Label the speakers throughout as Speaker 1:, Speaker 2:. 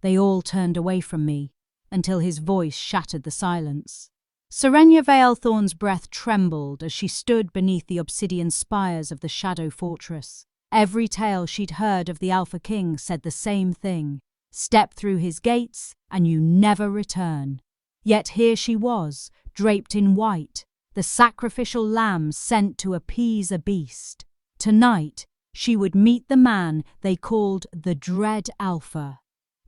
Speaker 1: They all turned away from me, until his voice shattered the silence. Serenia Veilthorn's breath trembled as she stood beneath the obsidian spires of the Shadow Fortress. Every tale she'd heard of the Alpha King said the same thing. Step through his gates, and you never return. Yet here she was, draped in white, the sacrificial lamb sent to appease a beast. Tonight, she would meet the man they called the Dread Alpha.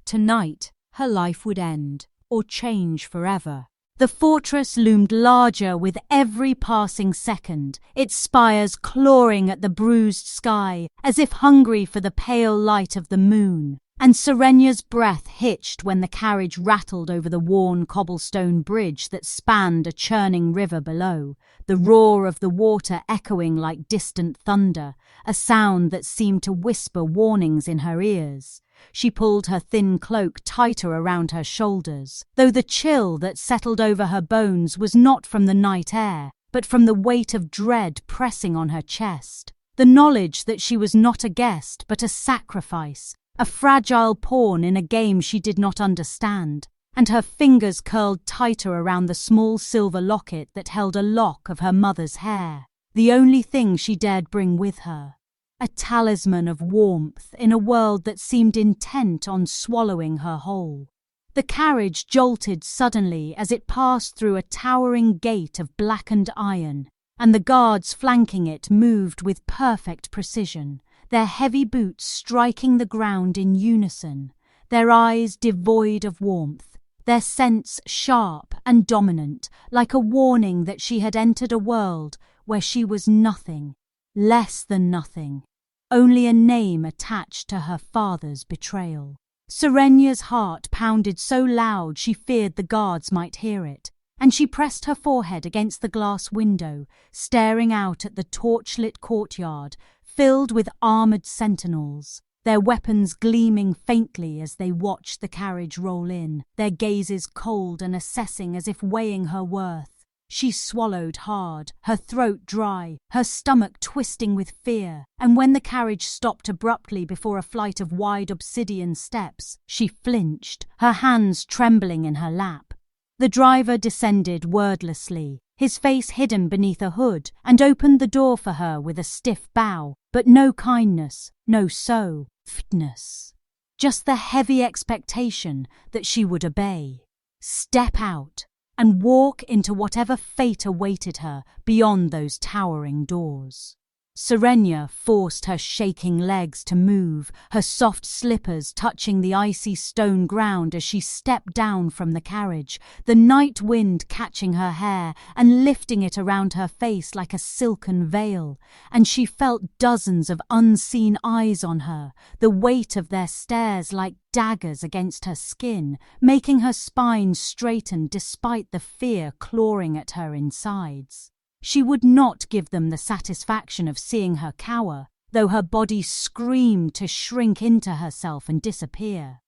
Speaker 1: Tonight, her life would end, or change forever. The fortress loomed larger with every passing second, its spires clawing at the bruised sky, as if hungry for the pale light of the moon. And Serenia's breath hitched when the carriage rattled over the worn cobblestone bridge that spanned a churning river below, the roar of the water echoing like distant thunder, a sound that seemed to whisper warnings in her ears. She pulled her thin cloak tighter around her shoulders, though the chill that settled over her bones was not from the night air, but from the weight of dread pressing on her chest. The knowledge that she was not a guest, but a sacrifice, a fragile pawn in a game she did not understand, and her fingers curled tighter around the small silver locket that held a lock of her mother's hair, the only thing she dared bring with her. A talisman of warmth in a world that seemed intent on swallowing her whole. The carriage jolted suddenly as it passed through a towering gate of blackened iron, and the guards flanking it moved with perfect precision, their heavy boots striking the ground in unison, their eyes devoid of warmth, their scents sharp and dominant, like a warning that she had entered a world where she was nothing, less than nothing, only a name attached to her father's betrayal. Serenia's heart pounded so loud she feared the guards might hear it, and she pressed her forehead against the glass window, staring out at the torchlit courtyard filled with armoured sentinels, their weapons gleaming faintly as they watched the carriage roll in, their gazes cold and assessing as if weighing her worth. She swallowed hard, her throat dry, her stomach twisting with fear, and when the carriage stopped abruptly before a flight of wide obsidian steps, she flinched, her hands trembling in her lap. The driver descended wordlessly, his face hidden beneath a hood, and opened the door for her with a stiff bow, but no kindness, no softness. Just the heavy expectation that she would obey, step out, and walk into whatever fate awaited her beyond those towering doors. Serenia forced her shaking legs to move, her soft slippers touching the icy stone ground as she stepped down from the carriage, the night wind catching her hair and lifting it around her face like a silken veil, and she felt dozens of unseen eyes on her, the weight of their stares like daggers against her skin, making her spine straighten despite the fear clawing at her insides. She would not give them the satisfaction of seeing her cower, though her body screamed to shrink into herself and disappear.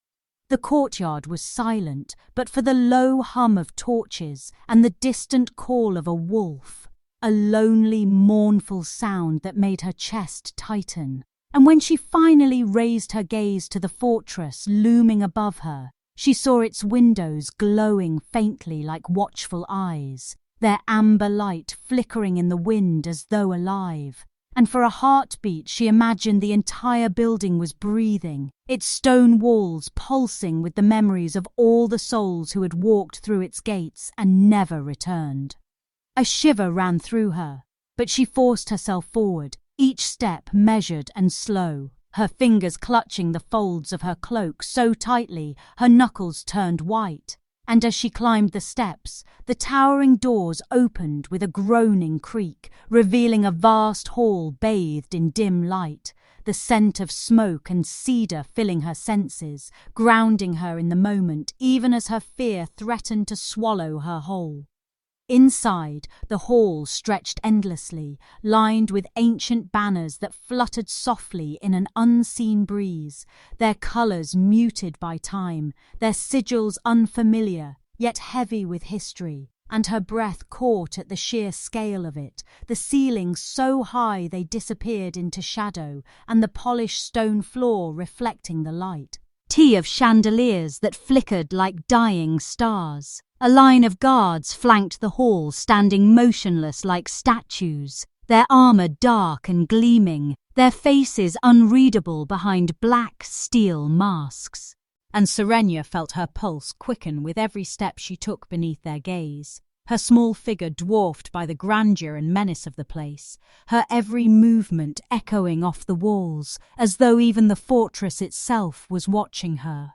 Speaker 1: The courtyard was silent, but for the low hum of torches and the distant call of a wolf, a lonely, mournful sound that made her chest tighten. And when she finally raised her gaze to the fortress looming above her, she saw its windows glowing faintly like watchful eyes, their amber light flickering in the wind as though alive. And for a heartbeat she imagined the entire building was breathing, its stone walls pulsing with the memories of all the souls who had walked through its gates and never returned. A shiver ran through her, but she forced herself forward, each step measured and slow, her fingers clutching the folds of her cloak so tightly her knuckles turned white. And as she climbed the steps, the towering doors opened with a groaning creak, revealing a vast hall bathed in dim light, the scent of smoke and cedar filling her senses, grounding her in the moment even as her fear threatened to swallow her whole. Inside, the hall stretched endlessly, lined with ancient banners that fluttered softly in an unseen breeze, their colours muted by time, their sigils unfamiliar, yet heavy with history, and her breath caught at the sheer scale of it, the ceilings so high they disappeared into shadow, and the polished stone floor reflecting the light. sea of chandeliers that flickered like dying stars. A line of guards flanked the hall, standing motionless like statues, their armor dark and gleaming, their faces unreadable behind black steel masks. And Serenia felt her pulse quicken with every step she took beneath their gaze, her small figure dwarfed by the grandeur and menace of the place, her every movement echoing off the walls, as though even the fortress itself was watching her.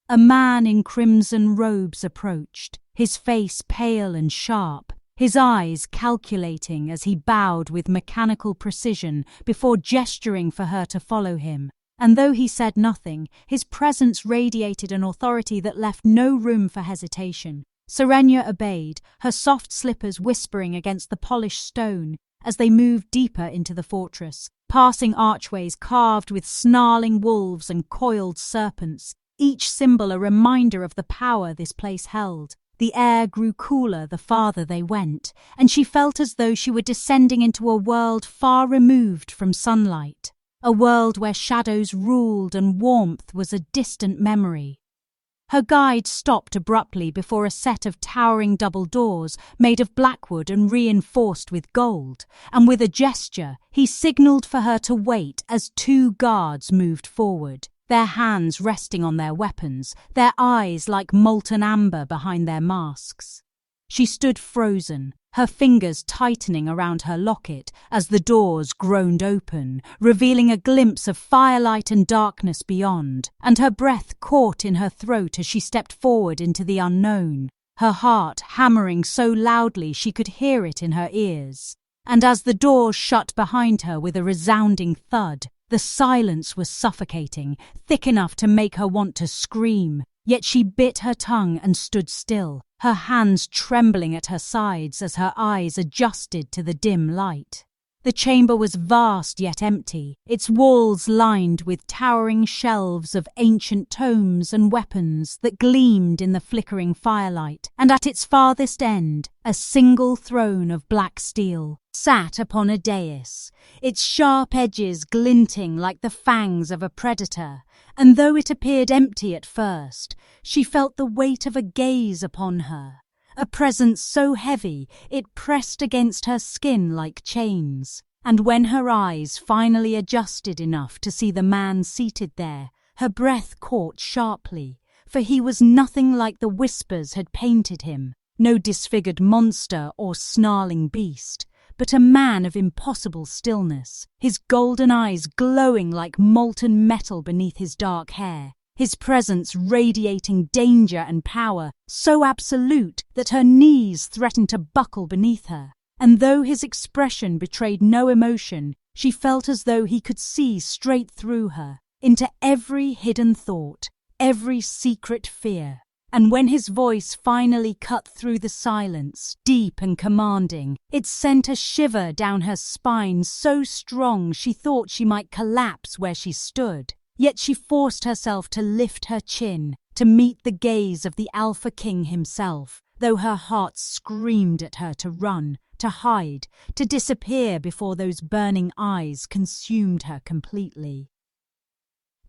Speaker 1: A man in crimson robes approached, his face pale and sharp, his eyes calculating as he bowed with mechanical precision before gesturing for her to follow him. And though he said nothing, his presence radiated an authority that left no room for hesitation. Serenia obeyed, her soft slippers whispering against the polished stone as they moved deeper into the fortress, passing archways carved with snarling wolves and coiled serpents, each symbol a reminder of the power this place held. The air grew cooler the farther they went, and she felt as though she were descending into a world far removed from sunlight, a world where shadows ruled and warmth was a distant memory. Her guide stopped abruptly before a set of towering double doors made of blackwood and reinforced with gold, and with a gesture he signalled for her to wait as two guards moved forward, their hands resting on their weapons, their eyes like molten amber behind their masks. She stood frozen, her fingers tightening around her locket as the doors groaned open, revealing a glimpse of firelight and darkness beyond, and her breath caught in her throat as she stepped forward into the unknown, her heart hammering so loudly she could hear it in her ears. And as the doors shut behind her with a resounding thud, the silence was suffocating, thick enough to make her want to scream. Yet she bit her tongue and stood still, her hands trembling at her sides as her eyes adjusted to the dim light. The chamber was vast yet empty, its walls lined with towering shelves of ancient tomes and weapons that gleamed in the flickering firelight, and at its farthest end, a single throne of black steel sat upon a dais, its sharp edges glinting like the fangs of a predator, and though it appeared empty at first, she felt the weight of a gaze upon her, a presence so heavy it pressed against her skin like chains. And when her eyes finally adjusted enough to see the man seated there, her breath caught sharply, for he was nothing like the whispers had painted him, no disfigured monster or snarling beast, but a man of impossible stillness, his golden eyes glowing like molten metal beneath his dark hair, his presence radiating danger and power so absolute that her knees threatened to buckle beneath her. And though his expression betrayed no emotion, she felt as though he could see straight through her, into every hidden thought, every secret fear. And when his voice finally cut through the silence, deep and commanding, it sent a shiver down her spine so strong she thought she might collapse where she stood. Yet she forced herself to lift her chin, to meet the gaze of the Alpha King himself, though her heart screamed at her to run, to hide, to disappear before those burning eyes consumed her completely.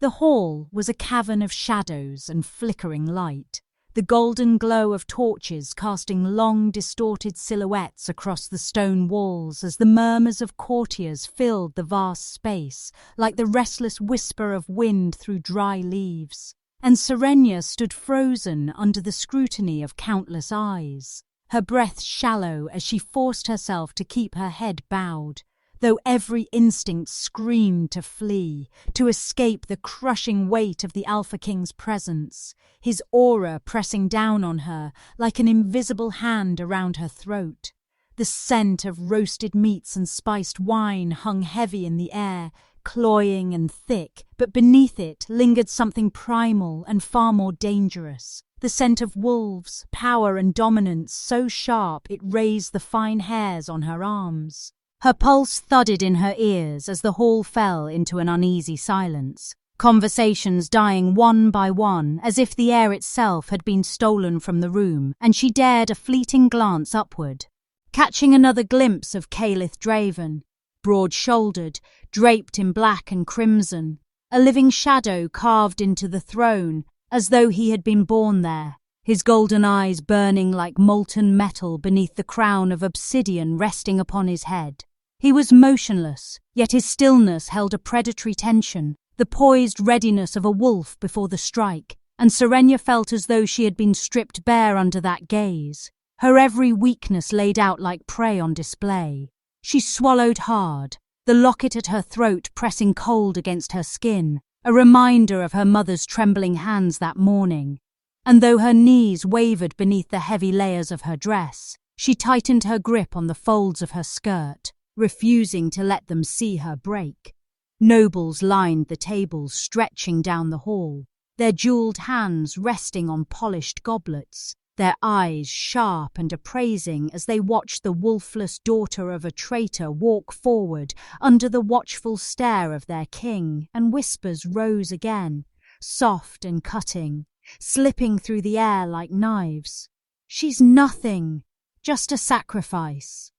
Speaker 1: The hall was a cavern of shadows and flickering light, the golden glow of torches casting long, distorted silhouettes across the stone walls as the murmurs of courtiers filled the vast space, like the restless whisper of wind through dry leaves. And Serenia stood frozen under the scrutiny of countless eyes, her breath shallow as she forced herself to keep her head bowed, though every instinct screamed to flee, to escape the crushing weight of the Alpha King's presence, his aura pressing down on her like an invisible hand around her throat. The scent of roasted meats and spiced wine hung heavy in the air, cloying and thick, but beneath it lingered something primal and far more dangerous. The scent of wolves, power and dominance so sharp it raised the fine hairs on her arms. Her pulse thudded in her ears as the hall fell into an uneasy silence, conversations dying one by one as if the air itself had been stolen from the room, and she dared a fleeting glance upward, catching another glimpse of Caliph Draven, broad-shouldered, draped in black and crimson, a living shadow carved into the throne, as though he had been born there, his golden eyes burning like molten metal beneath the crown of obsidian resting upon his head. He was motionless, yet his stillness held a predatory tension, the poised readiness of a wolf before the strike, and Serenia felt as though she had been stripped bare under that gaze, her every weakness laid out like prey on display. She swallowed hard, the locket at her throat pressing cold against her skin, a reminder of her mother's trembling hands that morning. And though her knees wavered beneath the heavy layers of her dress, she tightened her grip on the folds of her skirt, refusing to let them see her break. Nobles lined the tables stretching down the hall, their jeweled hands resting on polished goblets, their eyes sharp and appraising as they watched the wolfless daughter of a traitor walk forward under the watchful stare of their king, and whispers rose again, soft and cutting, slipping through the air like knives. "She's nothing, just a sacrifice.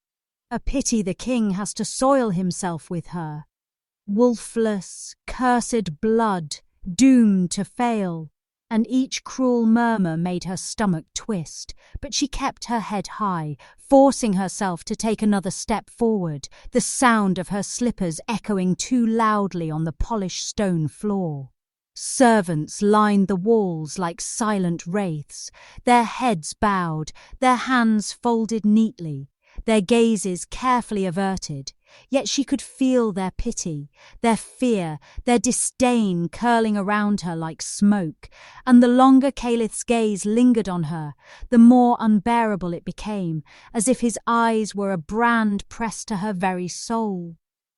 Speaker 1: A pity the king has to soil himself with her. Wolfless, cursed blood, doomed to fail." And each cruel murmur made her stomach twist, but she kept her head high, forcing herself to take another step forward, the sound of her slippers echoing too loudly on the polished stone floor. Servants lined the walls like silent wraiths, their heads bowed, their hands folded neatly, their gazes carefully averted, yet she could feel their pity, their fear, their disdain curling around her like smoke, and the longer Calith's gaze lingered on her, the more unbearable it became, as if his eyes were a brand pressed to her very soul.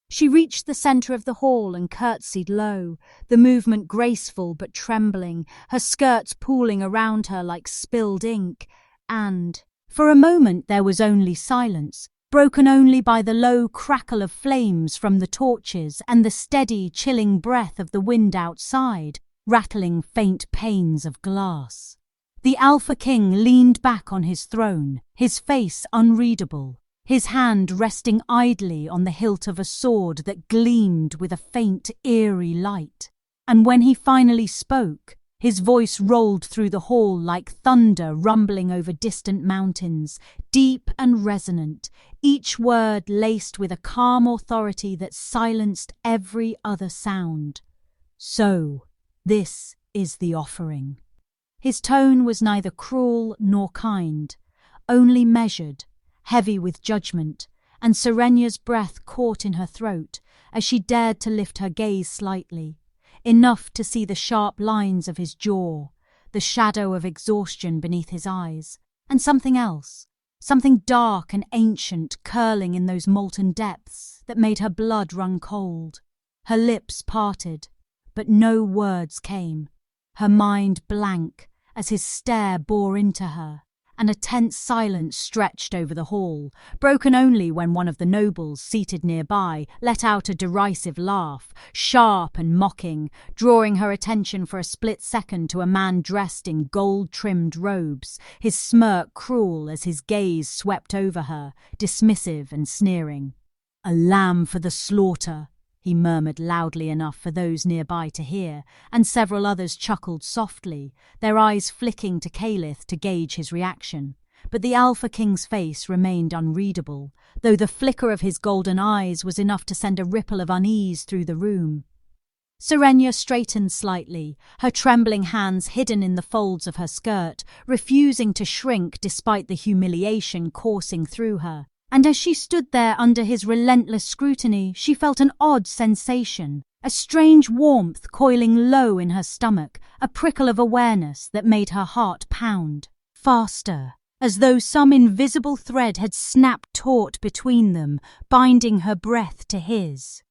Speaker 1: She reached the centre of the hall and curtsied low, the movement graceful but trembling, her skirts pooling around her like spilled ink, and, for a moment there was only silence, broken only by the low crackle of flames from the torches and the steady, chilling breath of the wind outside, rattling faint panes of glass. The Alpha King leaned back on his throne, his face unreadable, his hand resting idly on the hilt of a sword that gleamed with a faint, eerie light. And when he finally spoke, his voice rolled through the hall like thunder rumbling over distant mountains, deep and resonant, each word laced with a calm authority that silenced every other sound. "So, this is the offering." His tone was neither cruel nor kind, only measured, heavy with judgment, and Serenia's breath caught in her throat as she dared to lift her gaze slightly, enough to see the sharp lines of his jaw, the shadow of exhaustion beneath his eyes, and something else, something dark and ancient curling in those molten depths that made her blood run cold. Her lips parted, but no words came, her mind blank as his stare bore into her, and a tense silence stretched over the hall, broken only when one of the nobles seated nearby let out a derisive laugh, sharp and mocking, drawing her attention for a split second to a man dressed in gold-trimmed robes, his smirk cruel as his gaze swept over her, dismissive and sneering. "A lamb for the slaughter," he murmured loudly enough for those nearby to hear, and several others chuckled softly, their eyes flicking to Calith to gauge his reaction. But the Alpha King's face remained unreadable, though the flicker of his golden eyes was enough to send a ripple of unease through the room. Serenia straightened slightly, her trembling hands hidden in the folds of her skirt, refusing to shrink despite the humiliation coursing through her. And as she stood there under his relentless scrutiny, she felt an odd sensation, a strange warmth coiling low in her stomach, a prickle of awareness that made her heart pound faster, as though some invisible thread had snapped taut between them, binding her breath to his.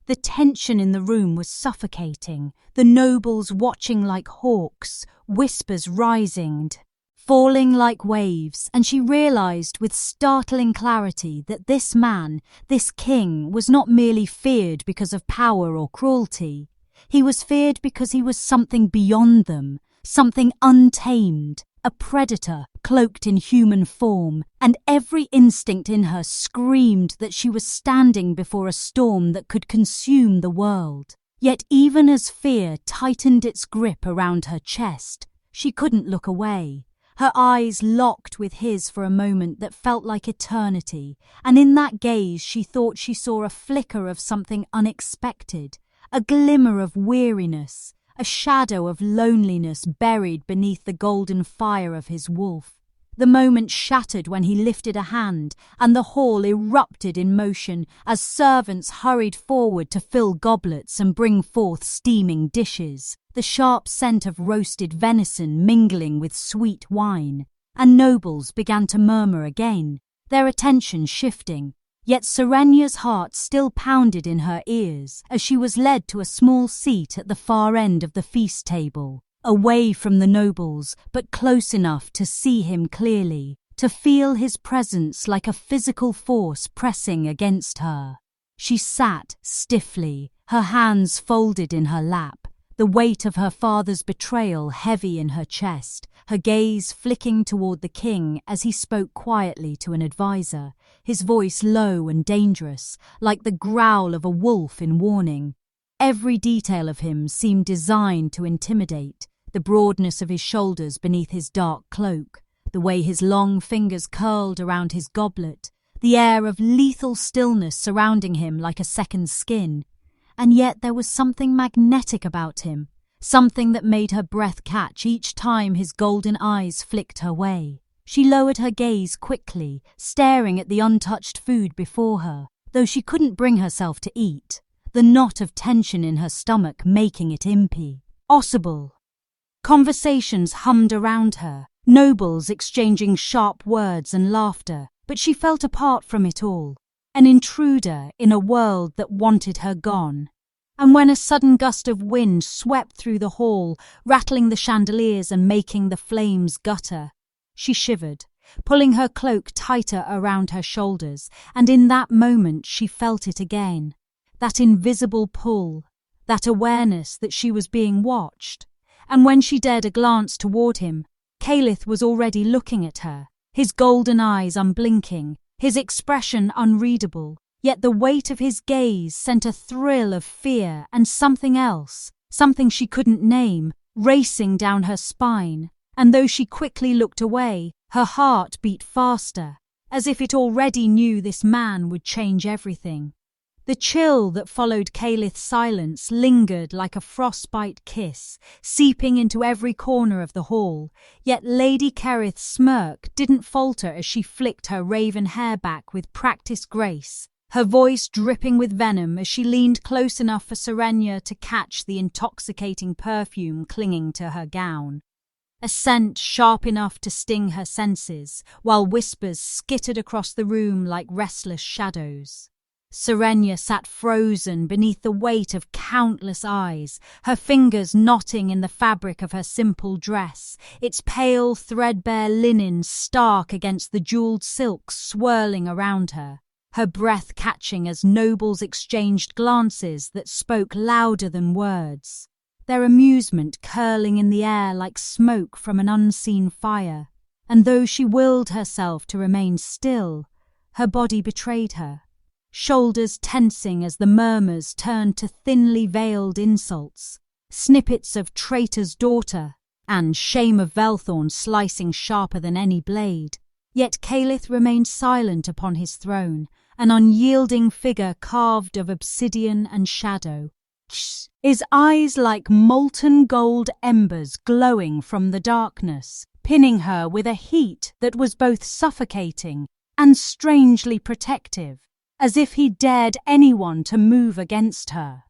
Speaker 1: The tension in the room was suffocating, the nobles watching like hawks, whispers rising, falling like waves, and she realized with startling clarity that this man, this king, was not merely feared because of power or cruelty. He was feared because he was something beyond them, something untamed, a predator cloaked in human form, and every instinct in her screamed that she was standing before a storm that could consume the world. Yet even as fear tightened its grip around her chest, she couldn't look away. Her eyes locked with his for a moment that felt like eternity, and in that gaze she thought she saw a flicker of something unexpected, a glimmer of weariness, a shadow of loneliness buried beneath the golden fire of his wolf. The moment shattered when he lifted a hand, and the hall erupted in motion as servants hurried forward to fill goblets and bring forth steaming dishes, the sharp scent of roasted venison mingling with sweet wine, and nobles began to murmur again, their attention shifting. Yet Serenya's heart still pounded in her ears as she was led to a small seat at the far end of the feast table, away from the nobles, but close enough to see him clearly, to feel his presence like a physical force pressing against her. She sat stiffly, her hands folded in her lap, the weight of her father's betrayal heavy in her chest, her gaze flicking toward the king as he spoke quietly to an advisor, his voice low and dangerous, like the growl of a wolf in warning. Every detail of him seemed designed to intimidate, the broadness of his shoulders beneath his dark cloak, the way his long fingers curled around his goblet, the air of lethal stillness surrounding him like a second skin. And yet there was something magnetic about him, something that made her breath catch each time his golden eyes flicked her way. She lowered her gaze quickly, staring at the untouched food before her, though she couldn't bring herself to eat, the knot of tension in her stomach making it impossible. Conversations hummed around her, nobles exchanging sharp words and laughter, but she felt apart from it all, an intruder in a world that wanted her gone. And when a sudden gust of wind swept through the hall, rattling the chandeliers and making the flames gutter, she shivered, pulling her cloak tighter around her shoulders, and in that moment she felt it again, that invisible pull, that awareness that she was being watched. And when she dared a glance toward him, Caliph was already looking at her, his golden eyes unblinking, his expression unreadable, yet the weight of his gaze sent a thrill of fear and something else, something she couldn't name, racing down her spine, and though she quickly looked away, her heart beat faster, as if it already knew this man would change everything. The chill that followed Caliph's silence lingered like a frostbite kiss, seeping into every corner of the hall, yet Lady Kerith's smirk didn't falter as she flicked her raven hair back with practiced grace, her voice dripping with venom as she leaned close enough for Serenia to catch the intoxicating perfume clinging to her gown. A scent sharp enough to sting her senses, while whispers skittered across the room like restless shadows. Serenia sat frozen beneath the weight of countless eyes, her fingers knotting in the fabric of her simple dress, its pale, threadbare linen stark against the jeweled silks swirling around her, her breath catching as nobles exchanged glances that spoke louder than words, their amusement curling in the air like smoke from an unseen fire. And though she willed herself to remain still, her body betrayed her, shoulders tensing as the murmurs turned to thinly veiled insults, snippets of traitor's daughter, and shame of Velthorn slicing sharper than any blade. Yet Caliph remained silent upon his throne, an unyielding figure carved of obsidian and shadow, his eyes like molten gold embers glowing from the darkness, pinning her with a heat that was both suffocating and strangely protective, as if he dared anyone to move against her.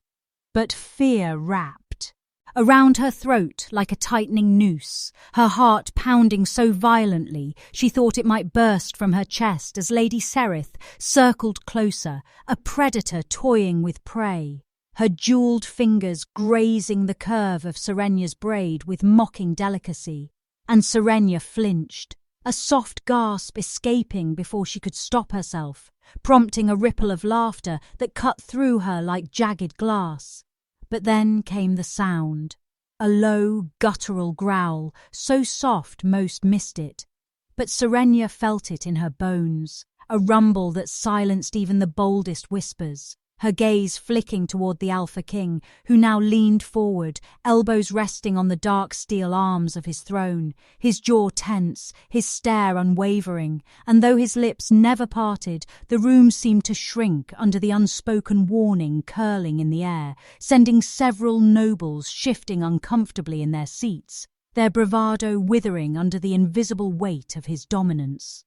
Speaker 1: But fear wrapped around her throat like a tightening noose, her heart pounding so violently she thought it might burst from her chest as Lady Sereth circled closer, a predator toying with prey, her jeweled fingers grazing the curve of Serenia's braid with mocking delicacy. And Serenia flinched, a soft gasp escaping before she could stop herself, prompting a ripple of laughter that cut through her like jagged glass. But then came the sound, a low, guttural growl, so soft most missed it. But Serenia felt it in her bones, a rumble that silenced even the boldest whispers. her gaze flicking toward the Alpha King, who now leaned forward, elbows resting on the dark steel arms of his throne, his jaw tense, his stare unwavering, and though his lips never parted, the room seemed to shrink under the unspoken warning curling in the air, sending several nobles shifting uncomfortably in their seats, their bravado withering under the invisible weight of his dominance.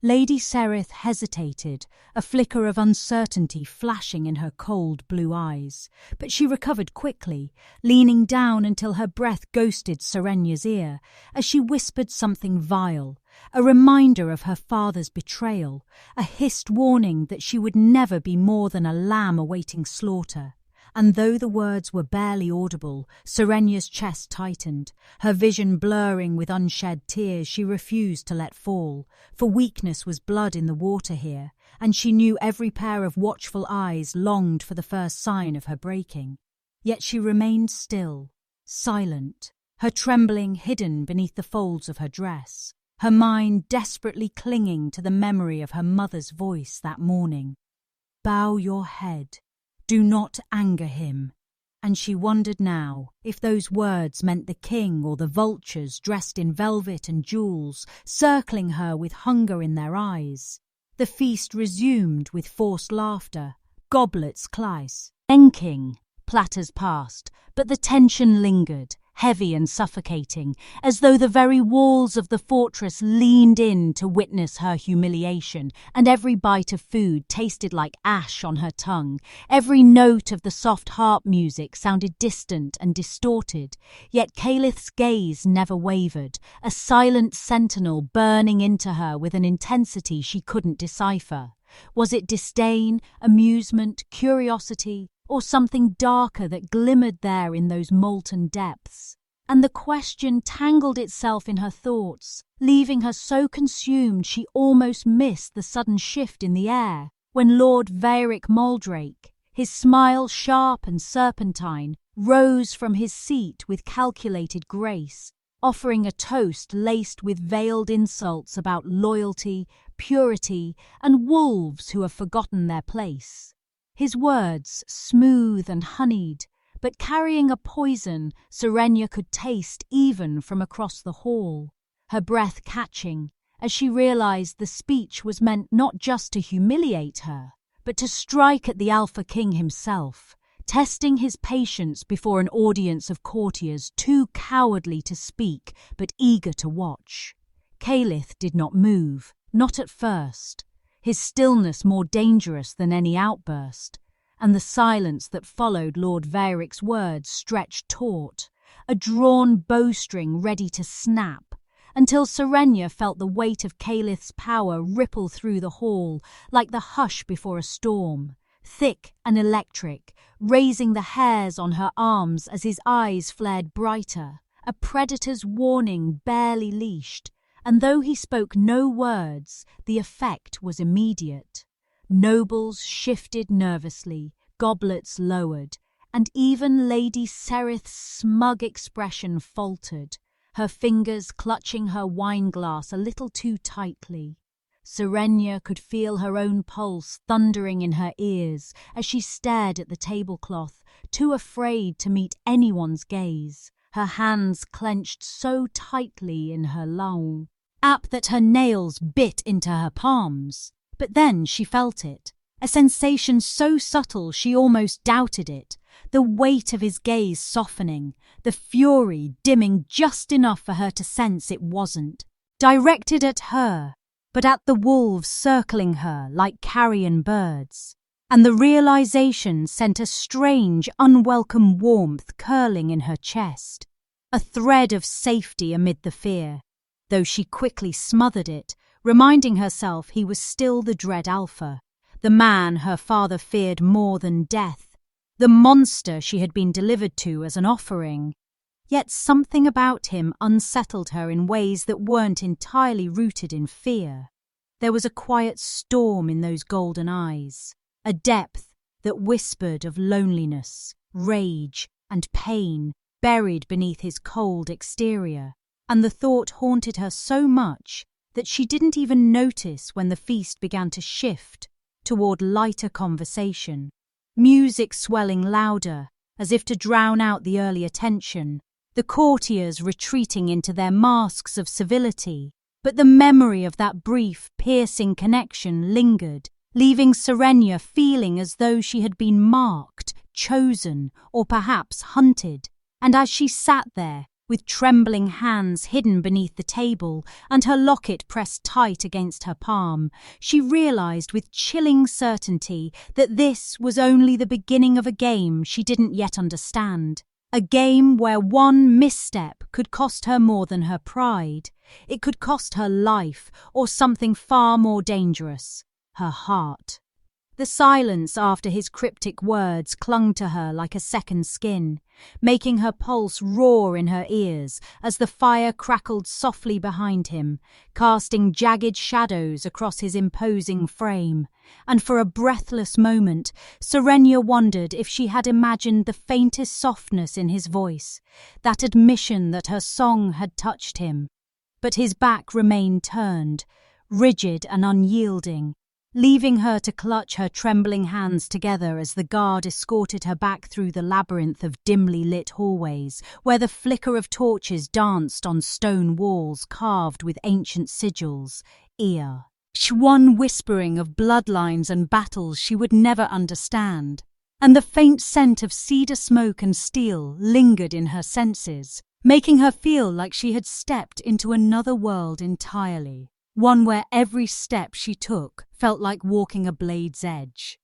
Speaker 1: Lady Sereth hesitated, a flicker of uncertainty flashing in her cold blue eyes, but she recovered quickly, leaning down until her breath ghosted Serenya's ear as she whispered something vile, a reminder of her father's betrayal, a hissed warning that she would never be more than a lamb awaiting slaughter. And though the words were barely audible, Serenya's chest tightened, her vision blurring with unshed tears she refused to let fall, for weakness was blood in the water here, and she knew every pair of watchful eyes longed for the first sign of her breaking. Yet she remained still, silent, her trembling hidden beneath the folds of her dress, her mind desperately clinging to the memory of her mother's voice that morning. "Bow your head. Do not anger him." And she wondered now if those words meant the king or the vultures dressed in velvet and jewels, circling her with hunger in their eyes. The feast resumed with forced laughter, goblets clinking, platters passed, but the tension lingered, heavy and suffocating, as though the very walls of the fortress leaned in to witness her humiliation, and every bite of food tasted like ash on her tongue. Every note of the soft harp music sounded distant and distorted, yet Calith's gaze never wavered, a silent sentinel burning into her with an intensity she couldn't decipher. Was it disdain, amusement, curiosity, or something darker that glimmered there in those molten depths? And the question tangled itself in her thoughts, leaving her so consumed she almost missed the sudden shift in the air, when Lord Vaeric Moldrake, his smile sharp and serpentine, rose from his seat with calculated grace, offering a toast laced with veiled insults about loyalty, purity, and wolves who have forgotten their place. His words, smooth and honeyed, but carrying a poison Serenya could taste even from across the hall, her breath catching as she realized the speech was meant not just to humiliate her, but to strike at the Alpha King himself, testing his patience before an audience of courtiers too cowardly to speak but eager to watch. Calith did not move, not at first, his stillness more dangerous than any outburst, and the silence that followed Lord Vaeric's words stretched taut, a drawn bowstring ready to snap, until Serenya felt the weight of Calith's power ripple through the hall like the hush before a storm, thick and electric, raising the hairs on her arms as his eyes flared brighter, a predator's warning barely leashed. And though he spoke no words, the effect was immediate. Nobles shifted nervously, goblets lowered, and even Lady Sereth's smug expression faltered, her fingers clutching her wineglass a little too tightly. Serenya could feel her own pulse thundering in her ears as she stared at the tablecloth, too afraid to meet anyone's gaze, her hands clenched so tightly in her lap that her nails bit into her palms. But then she felt it, a sensation so subtle she almost doubted it, the weight of his gaze softening, the fury dimming just enough for her to sense it wasn't directed at her, but at the wolves circling her like carrion birds. And the realization sent a strange, unwelcome warmth curling in her chest, a thread of safety amid the fear, though she quickly smothered it, reminding herself he was still the dread Alpha, the man her father feared more than death, the monster she had been delivered to as an offering. Yet something about him unsettled her in ways that weren't entirely rooted in fear. There was a quiet storm in those golden eyes, a depth that whispered of loneliness, rage, and pain buried beneath his cold exterior, and the thought haunted her so much that she didn't even notice when the feast began to shift toward lighter conversation. music swelling louder, as if to drown out the earlier tension, the courtiers retreating into their masks of civility. But the memory of that brief, piercing connection lingered, leaving Serenia feeling as though she had been marked, chosen, or perhaps hunted. And as she sat there, with trembling hands hidden beneath the table and her locket pressed tight against her palm, she realized with chilling certainty that this was only the beginning of a game she didn't yet understand. A game where one misstep could cost her more than her pride. It could cost her life, or something far more dangerous, her heart. The silence after his cryptic words clung to her like a second skin, making her pulse roar in her ears as the fire crackled softly behind him, casting jagged shadows across his imposing frame. And for a breathless moment, Serenia wondered if she had imagined the faintest softness in his voice, that admission that her song had touched him. But his back remained turned, rigid and unyielding, leaving her to clutch her trembling hands together as the guard escorted her back through the labyrinth of dimly lit hallways, where the flicker of torches danced on stone walls carved with ancient sigils, one whispering of bloodlines and battles she would never understand, and the faint scent of cedar smoke and steel lingered in her senses, making her feel like she had stepped into another world entirely. One where every step she took felt like walking a blade's edge.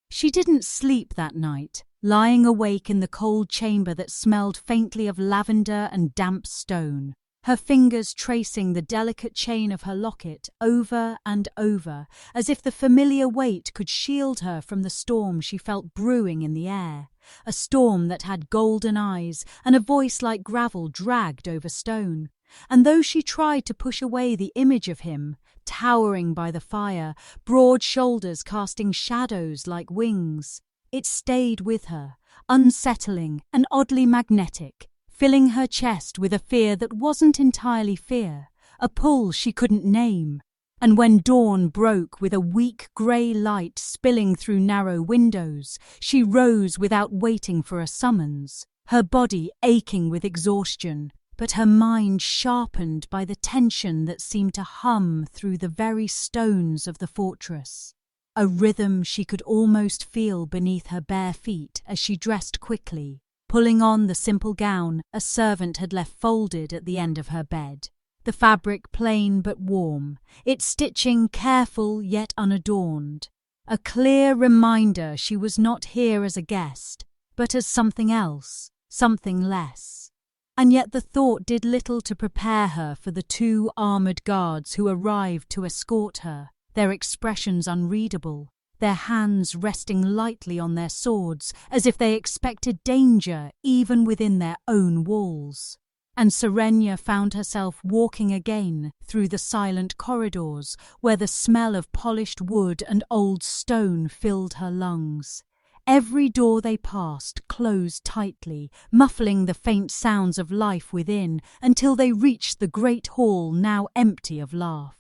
Speaker 1: She didn't sleep that night, lying awake in the cold chamber that smelled faintly of lavender and damp stone, her fingers tracing the delicate chain of her locket over and over, as if the familiar weight could shield her from the storm she felt brewing in the air, a storm that had golden eyes and a voice like gravel dragged over stone. And though she tried to push away the image of him, towering by the fire, broad shoulders casting shadows like wings, it stayed with her, unsettling and oddly magnetic, filling her chest with a fear that wasn't entirely fear, a pull she couldn't name. And when dawn broke with a weak grey light spilling through narrow windows, she rose without waiting for a summons, her body aching with exhaustion, but her mind sharpened by the tension that seemed to hum through the very stones of the fortress. A rhythm she could almost feel beneath her bare feet as she dressed quickly, pulling on the simple gown a servant had left folded at the end of her bed. The fabric plain but warm, its stitching careful yet unadorned. A clear reminder she was not here as a guest, but as something else, something less. And yet the thought did little to prepare her for the 2 armoured guards who arrived to escort her, their expressions unreadable, their hands resting lightly on their swords as if they expected danger even within their own walls. And Serenia found herself walking again through the silent corridors where the smell of polished wood and old stone filled her lungs. Every door they passed closed tightly, muffling the faint sounds of life within until they reached the great hall now empty of laughter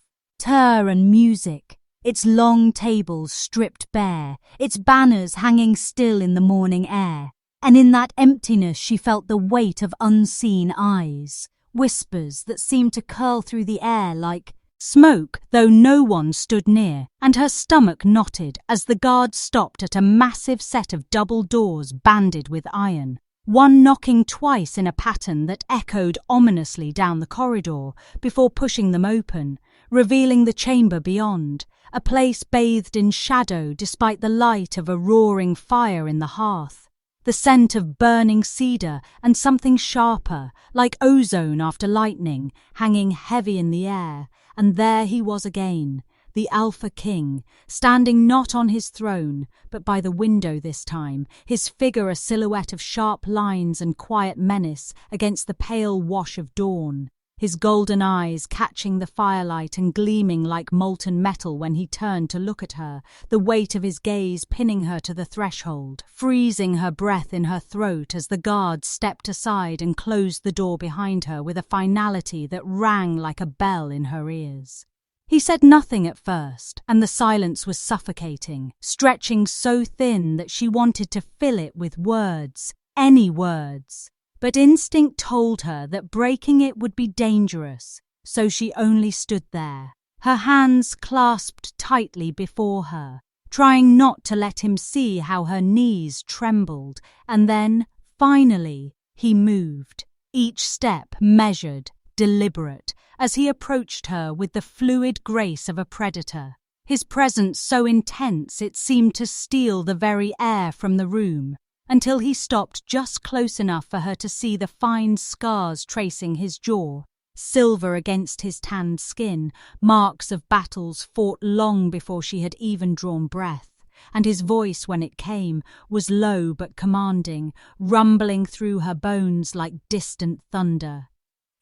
Speaker 1: and music, its long tables stripped bare, its banners hanging still in the morning air. And in that emptiness she felt the weight of unseen eyes, whispers that seemed to curl through the air like smoke, though no one stood near, and her stomach knotted as the guard stopped at a massive set of double doors banded with iron, one knocking twice in a pattern that echoed ominously down the corridor before pushing them open, revealing the chamber beyond, a place bathed in shadow despite the light of a roaring fire in the hearth. The scent of burning cedar and something sharper, like ozone after lightning, hanging heavy in the air. And there he was again, the Alpha King, standing not on his throne, but by the window this time, his figure a silhouette of sharp lines and quiet menace against the pale wash of dawn, his golden eyes catching the firelight and gleaming like molten metal when he turned to look at her, the weight of his gaze pinning her to the threshold, freezing her breath in her throat as the guard stepped aside and closed the door behind her with a finality that rang like a bell in her ears. He said nothing at first, and the silence was suffocating, stretching so thin that she wanted to fill it with words, any words. But instinct told her that breaking it would be dangerous, so she only stood there, her hands clasped tightly before her, trying not to let him see how her knees trembled. And then, finally, he moved, each step measured, deliberate, as he approached her with the fluid grace of a predator, his presence so intense it seemed to steal the very air from the room, until he stopped just close enough for her to see the fine scars tracing his jaw, silver against his tanned skin, marks of battles fought long before she had even drawn breath. And his voice, when it came, was low but commanding, rumbling through her bones like distant thunder.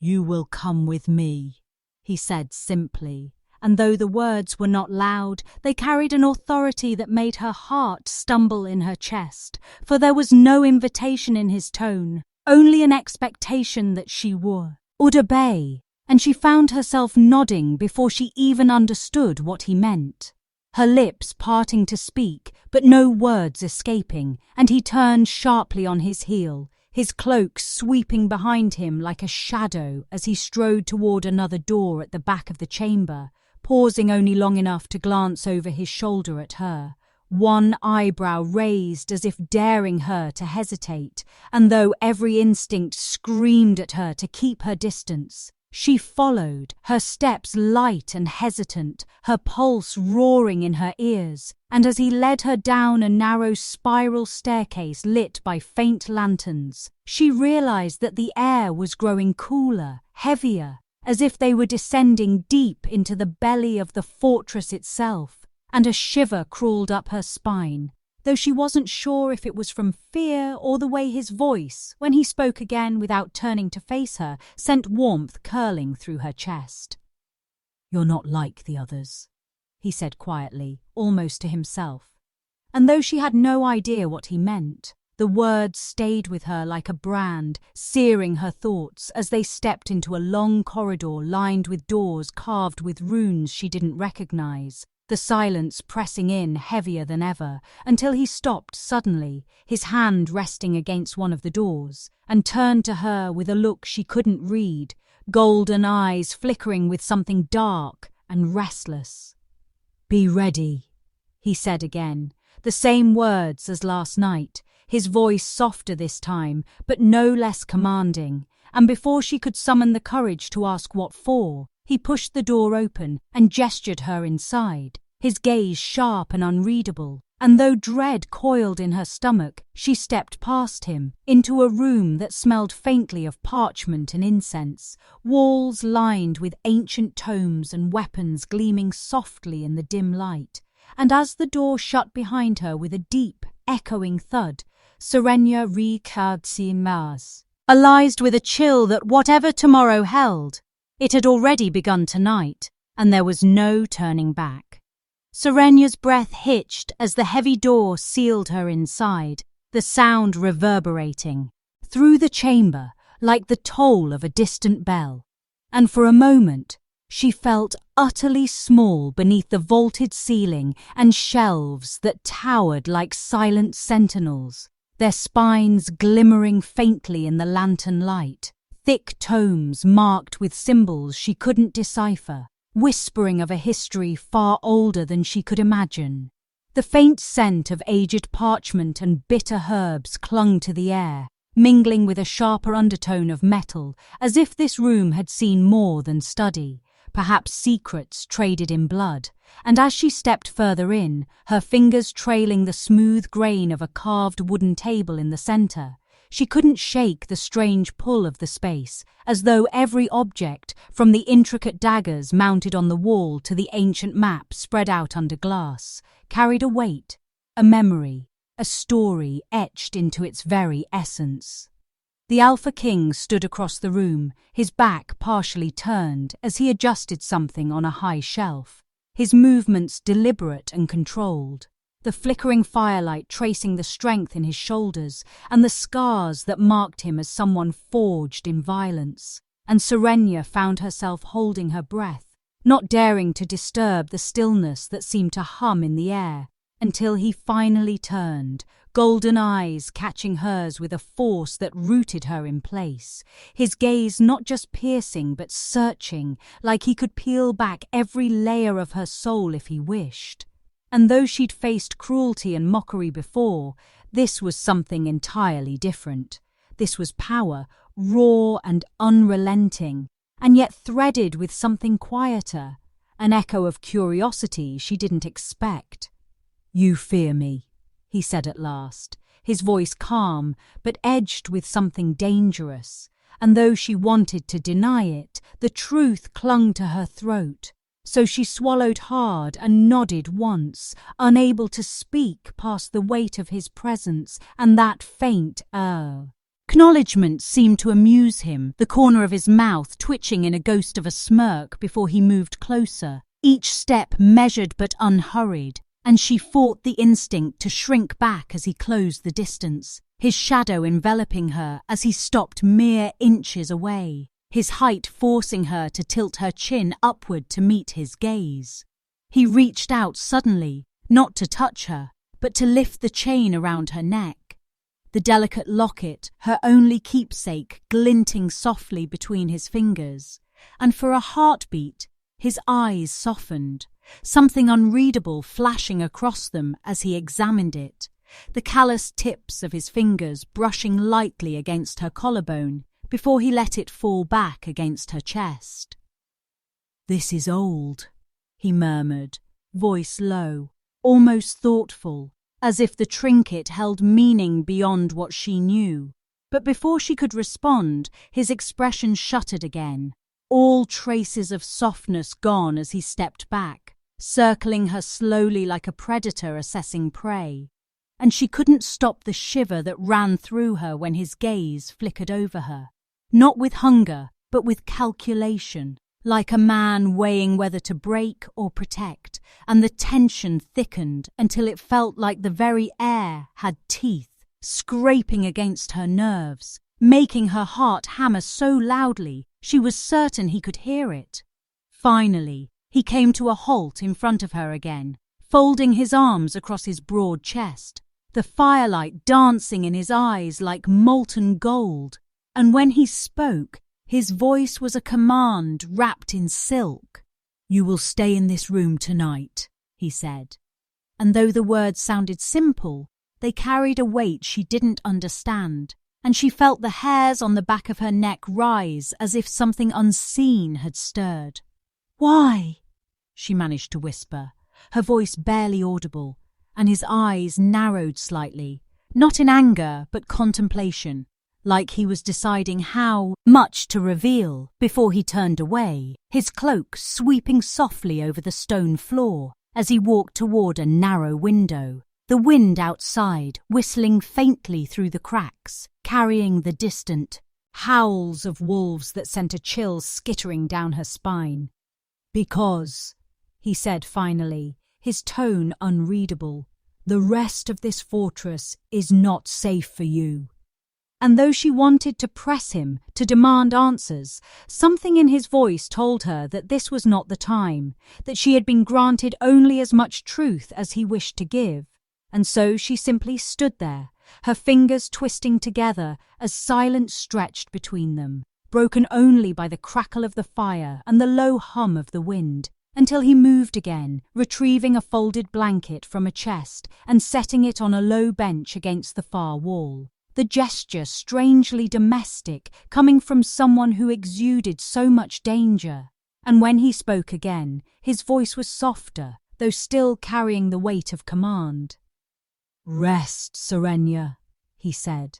Speaker 1: "You will come with me," he said simply, and though the words were not loud, they carried an authority that made her heart stumble in her chest, for there was no invitation in his tone, only an expectation that she would obey, and she found herself nodding before she even understood what he meant. Her lips parting to speak, but no words escaping, and he turned sharply on his heel, his cloak sweeping behind him like a shadow as he strode toward another door at the back of the chamber, pausing only long enough to glance over his shoulder at her, one eyebrow raised as if daring her to hesitate, and though every instinct screamed at her to keep her distance, she followed, her steps light and hesitant, her pulse roaring in her ears, and as he led her down a narrow spiral staircase lit by faint lanterns, she realized that the air was growing cooler, heavier, as if they were descending deep into the belly of the fortress itself, and a shiver crawled up her spine, though she wasn't sure if it was from fear or the way his voice, when he spoke again without turning to face her, sent warmth curling through her chest. "You're not like the others," he said quietly, almost to himself. And though she had no idea what he meant, the words stayed with her like a brand, searing her thoughts as they stepped into a long corridor lined with doors carved with runes she didn't recognize, the silence pressing in heavier than ever, until he stopped suddenly, his hand resting against one of the doors, and turned to her with a look she couldn't read, golden eyes flickering with something dark and restless. "Be ready," he said again, the same words as last night, his voice softer this time, but no less commanding, and before she could summon the courage to ask what for, he pushed the door open and gestured her inside, his gaze sharp and unreadable, and though dread coiled in her stomach, she stepped past him, into a room that smelled faintly of parchment and incense, walls lined with ancient tomes and weapons gleaming softly in the dim light, and as the door shut behind her with a deep, echoing thud, Serenia regards, allied with a chill that whatever tomorrow held, it had already begun tonight, and there was no turning back. Serenia's breath hitched as the heavy door sealed her inside, the sound reverberating through the chamber like the toll of a distant bell. And for a moment, she felt utterly small beneath the vaulted ceiling and shelves that towered like silent sentinels, their spines glimmering faintly in the lantern light. Thick tomes marked with symbols she couldn't decipher, whispering of a history far older than she could imagine. The faint scent of aged parchment and bitter herbs clung to the air, mingling with a sharper undertone of metal, as if this room had seen more than study, perhaps secrets traded in blood. And as she stepped further in, her fingers trailing the smooth grain of a carved wooden table in the center, she couldn't shake the strange pull of the space, as though every object, from the intricate daggers mounted on the wall to the ancient map spread out under glass, carried a weight, a memory, a story etched into its very essence. The Alpha King stood across the room, his back partially turned as he adjusted something on a high shelf, his movements deliberate and controlled, the flickering firelight tracing the strength in his shoulders and the scars that marked him as someone forged in violence. And Serenia found herself holding her breath, not daring to disturb the stillness that seemed to hum in the air, until he finally turned, golden eyes catching hers with a force that rooted her in place, his gaze not just piercing but searching, like he could peel back every layer of her soul if he wished. And though she'd faced cruelty and mockery before, this was something entirely different. This was power, raw and unrelenting, and yet threaded with something quieter, an echo of curiosity she didn't expect. "You fear me," he said at last, his voice calm but edged with something dangerous, and though she wanted to deny it, the truth clung to her throat. So she swallowed hard and nodded once, unable to speak past the weight of his presence and that faint acknowledgement seemed to amuse him, the corner of his mouth twitching in a ghost of a smirk before he moved closer, each step measured but unhurried, and she fought the instinct to shrink back as he closed the distance, his shadow enveloping her as he stopped mere inches away, his height forcing her to tilt her chin upward to meet his gaze. He reached out suddenly, not to touch her, but to lift the chain around her neck. The delicate locket, her only keepsake, glinting softly between his fingers, and for a heartbeat, his eyes softened, something unreadable flashing across them as he examined it, the callous tips of his fingers brushing lightly against her collarbone before he let it fall back against her chest. "This is old," he murmured, voice low, almost thoughtful, as if the trinket held meaning beyond what she knew. But before she could respond, his expression shuttered again, all traces of softness gone as he stepped back, circling her slowly like a predator assessing prey. And she couldn't stop the shiver that ran through her when his gaze flickered over her, not with hunger, but with calculation, like a man weighing whether to break or protect, and the tension thickened until it felt like the very air had teeth, scraping against her nerves, making her heart hammer so loudly she was certain he could hear it. Finally, he came to a halt in front of her again, folding his arms across his broad chest, the firelight dancing in his eyes like molten gold, and when he spoke, his voice was a command wrapped in silk. "You will stay in this room tonight," he said. And though the words sounded simple, they carried a weight she didn't understand, and she felt the hairs on the back of her neck rise as if something unseen had stirred. "Why?" she managed to whisper, her voice barely audible, and his eyes narrowed slightly, not in anger but contemplation, like he was deciding how much to reveal before he turned away, his cloak sweeping softly over the stone floor as he walked toward a narrow window, the wind outside whistling faintly through the cracks, carrying the distant howls of wolves that sent a chill skittering down her spine. "Because," he said finally, his tone unreadable, "the rest of this fortress is not safe for you." And though she wanted to press him, to demand answers, something in his voice told her that this was not the time, that she had been granted only as much truth as he wished to give. And so she simply stood there, her fingers twisting together as silence stretched between them, broken only by the crackle of the fire and the low hum of the wind, until he moved again, retrieving a folded blanket from a chest and setting it on a low bench against the far wall. The gesture strangely domestic, coming from someone who exuded so much danger. And when he spoke again, his voice was softer, though still carrying the weight of command. "Rest, Serenia," he said,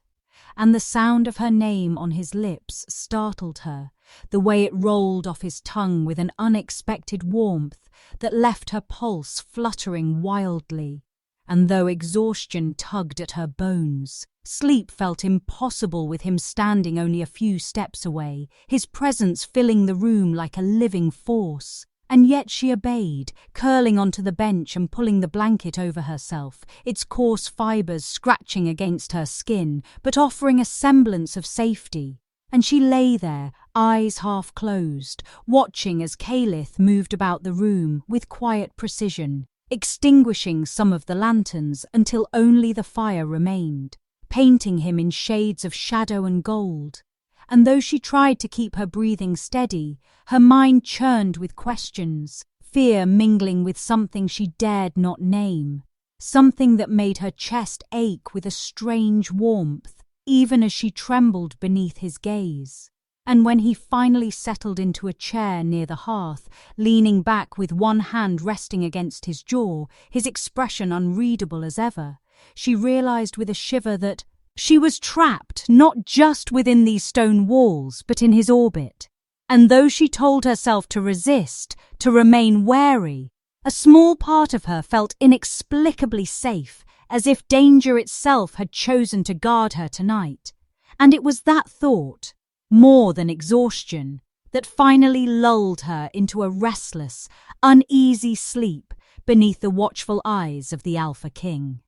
Speaker 1: and the sound of her name on his lips startled her, the way it rolled off his tongue with an unexpected warmth that left her pulse fluttering wildly. And though exhaustion tugged at her bones, sleep felt impossible with him standing only a few steps away, his presence filling the room like a living force. And yet she obeyed, curling onto the bench and pulling the blanket over herself, its coarse fibres scratching against her skin, but offering a semblance of safety. and she lay there, eyes half closed, watching as Caliph moved about the room with quiet precision, extinguishing some of the lanterns until only the fire remained, painting him in shades of shadow and gold. And though she tried to keep her breathing steady, her mind churned with questions, fear mingling with something she dared not name, something that made her chest ache with a strange warmth, even as she trembled beneath his gaze. And when he finally settled into a chair near the hearth, leaning back with one hand resting against his jaw, his expression unreadable as ever, she realized with a shiver that she was trapped not just within these stone walls, but in his orbit. And though she told herself to resist, to remain wary, a small part of her felt inexplicably safe, as if danger itself had chosen to guard her tonight. And it was that thought, more than exhaustion, that finally lulled her into a restless, uneasy sleep beneath the watchful eyes of the Alpha King.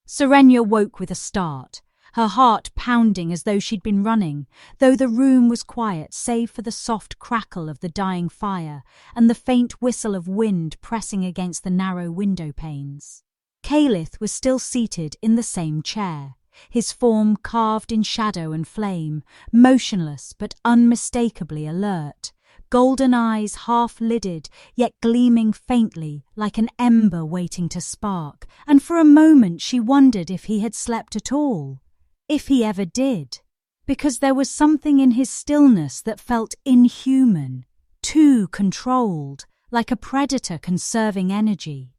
Speaker 1: Serenia woke with a start, her heart pounding as though she'd been running, though the room was quiet save for the soft crackle of the dying fire and the faint whistle of wind pressing against the narrow window panes. Caliph was still seated in the same chair, his form carved in shadow and flame, motionless but unmistakably alert, golden eyes half-lidded, yet gleaming faintly like an ember waiting to spark, and for a moment she wondered if he had slept at all, if he ever did, because there was something in his stillness that felt inhuman, too controlled, like a predator conserving energy.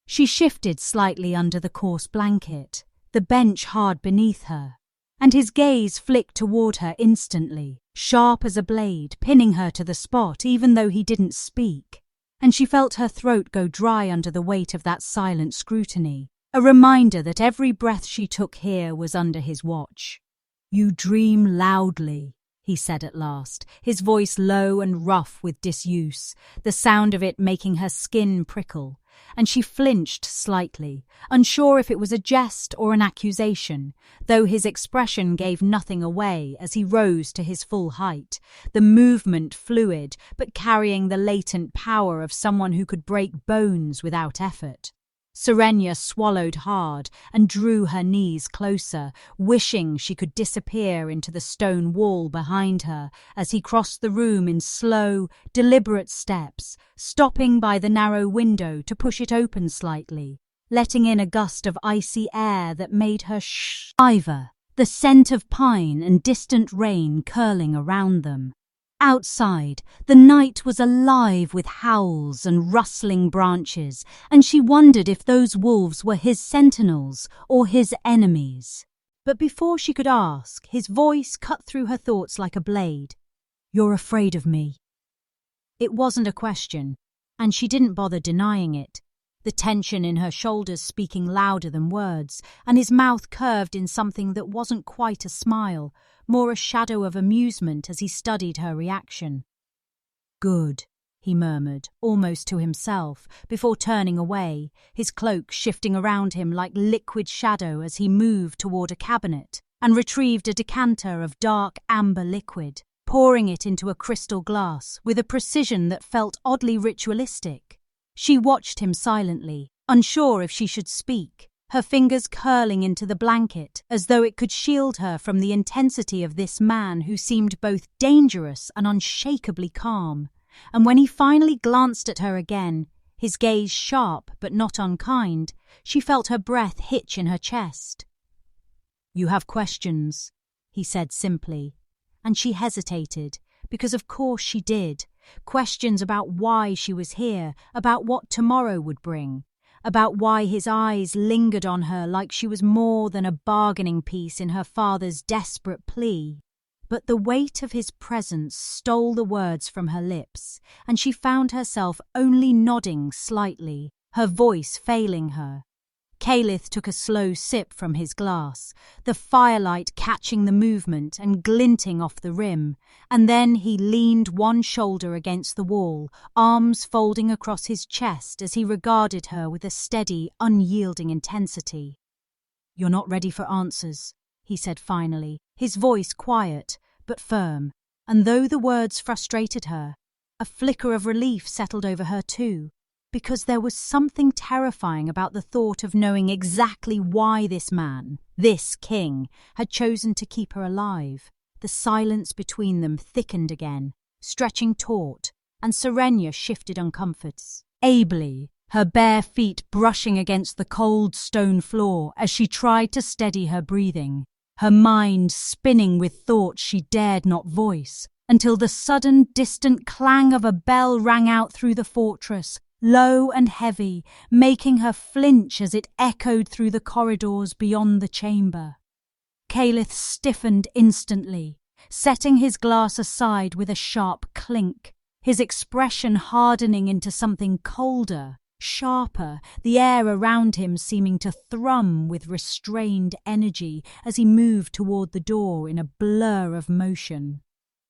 Speaker 1: She shifted slightly under the coarse blanket, the bench hard beneath her, and his gaze flicked toward her instantly, sharp as a blade, pinning her to the spot even though he didn't speak. And she felt her throat go dry under the weight of that silent scrutiny, a reminder that every breath she took here was under his watch. "You dream loudly," he said at last, his voice low and rough with disuse, the sound of it making her skin prickle, and she flinched slightly, unsure if it was a jest or an accusation, though his expression gave nothing away as he rose to his full height, the movement fluid but carrying the latent power of someone who could break bones without effort. Serenia swallowed hard and drew her knees closer, wishing she could disappear into the stone wall behind her as he crossed the room in slow, deliberate steps, stopping by the narrow window to push it open slightly, letting in a gust of icy air that made her shiver, the scent of pine and distant rain curling around them. Outside, the night was alive with howls and rustling branches, and she wondered if those wolves were his sentinels or his enemies. But before she could ask, his voice cut through her thoughts like a blade. "You're afraid of me." It wasn't a question, and she didn't bother denying it, the tension in her shoulders speaking louder than words, and his mouth curved in something that wasn't quite a smile, more a shadow of amusement as he studied her reaction. "Good," he murmured, almost to himself, before turning away, his cloak shifting around him like liquid shadow as he moved toward a cabinet and retrieved a decanter of dark amber liquid, pouring it into a crystal glass with a precision that felt oddly ritualistic. She watched him silently, unsure if she should speak, her fingers curling into the blanket as though it could shield her from the intensity of this man who seemed both dangerous and unshakably calm. And when he finally glanced at her again, his gaze sharp but not unkind, she felt her breath hitch in her chest. "You have questions," he said simply, and she hesitated, because of course she did. Questions about why she was here, about what tomorrow would bring, about why his eyes lingered on her like she was more than a bargaining piece in her father's desperate plea. But the weight of his presence stole the words from her lips, and she found herself only nodding slightly, her voice failing her. Caliph took a slow sip from his glass, the firelight catching the movement and glinting off the rim, and then he leaned one shoulder against the wall, arms folding across his chest as he regarded her with a steady, unyielding intensity. "You're not ready for answers," he said finally, his voice quiet, but firm, and though the words frustrated her, a flicker of relief settled over her too, because there was something terrifying about the thought of knowing exactly why this man, this king, had chosen to keep her alive. The silence between them thickened again, stretching taut, and Serenia shifted uncomforts. Ably, her bare feet brushing against the cold stone floor as she tried to steady her breathing, her mind spinning with thoughts she dared not voice, until the sudden distant clang of a bell rang out through the fortress, low and heavy, making her flinch as it echoed through the corridors beyond the chamber. Caliph stiffened instantly, setting his glass aside with a sharp clink, his expression hardening into something colder, sharper, the air around him seeming to thrum with restrained energy as he moved toward the door in a blur of motion.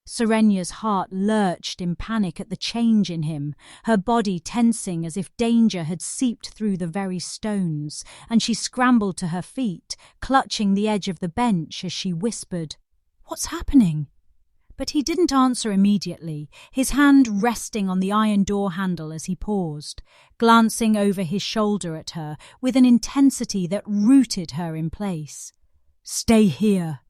Speaker 1: Serenia's heart lurched in panic at the change in him, her body tensing as if danger had seeped through the very stones, and she scrambled to her feet, clutching the edge of the bench as she whispered, "What's happening?" But he didn't answer immediately, his hand resting on the iron door handle as he paused, glancing over his shoulder at her with an intensity that rooted her in place. "Stay here,"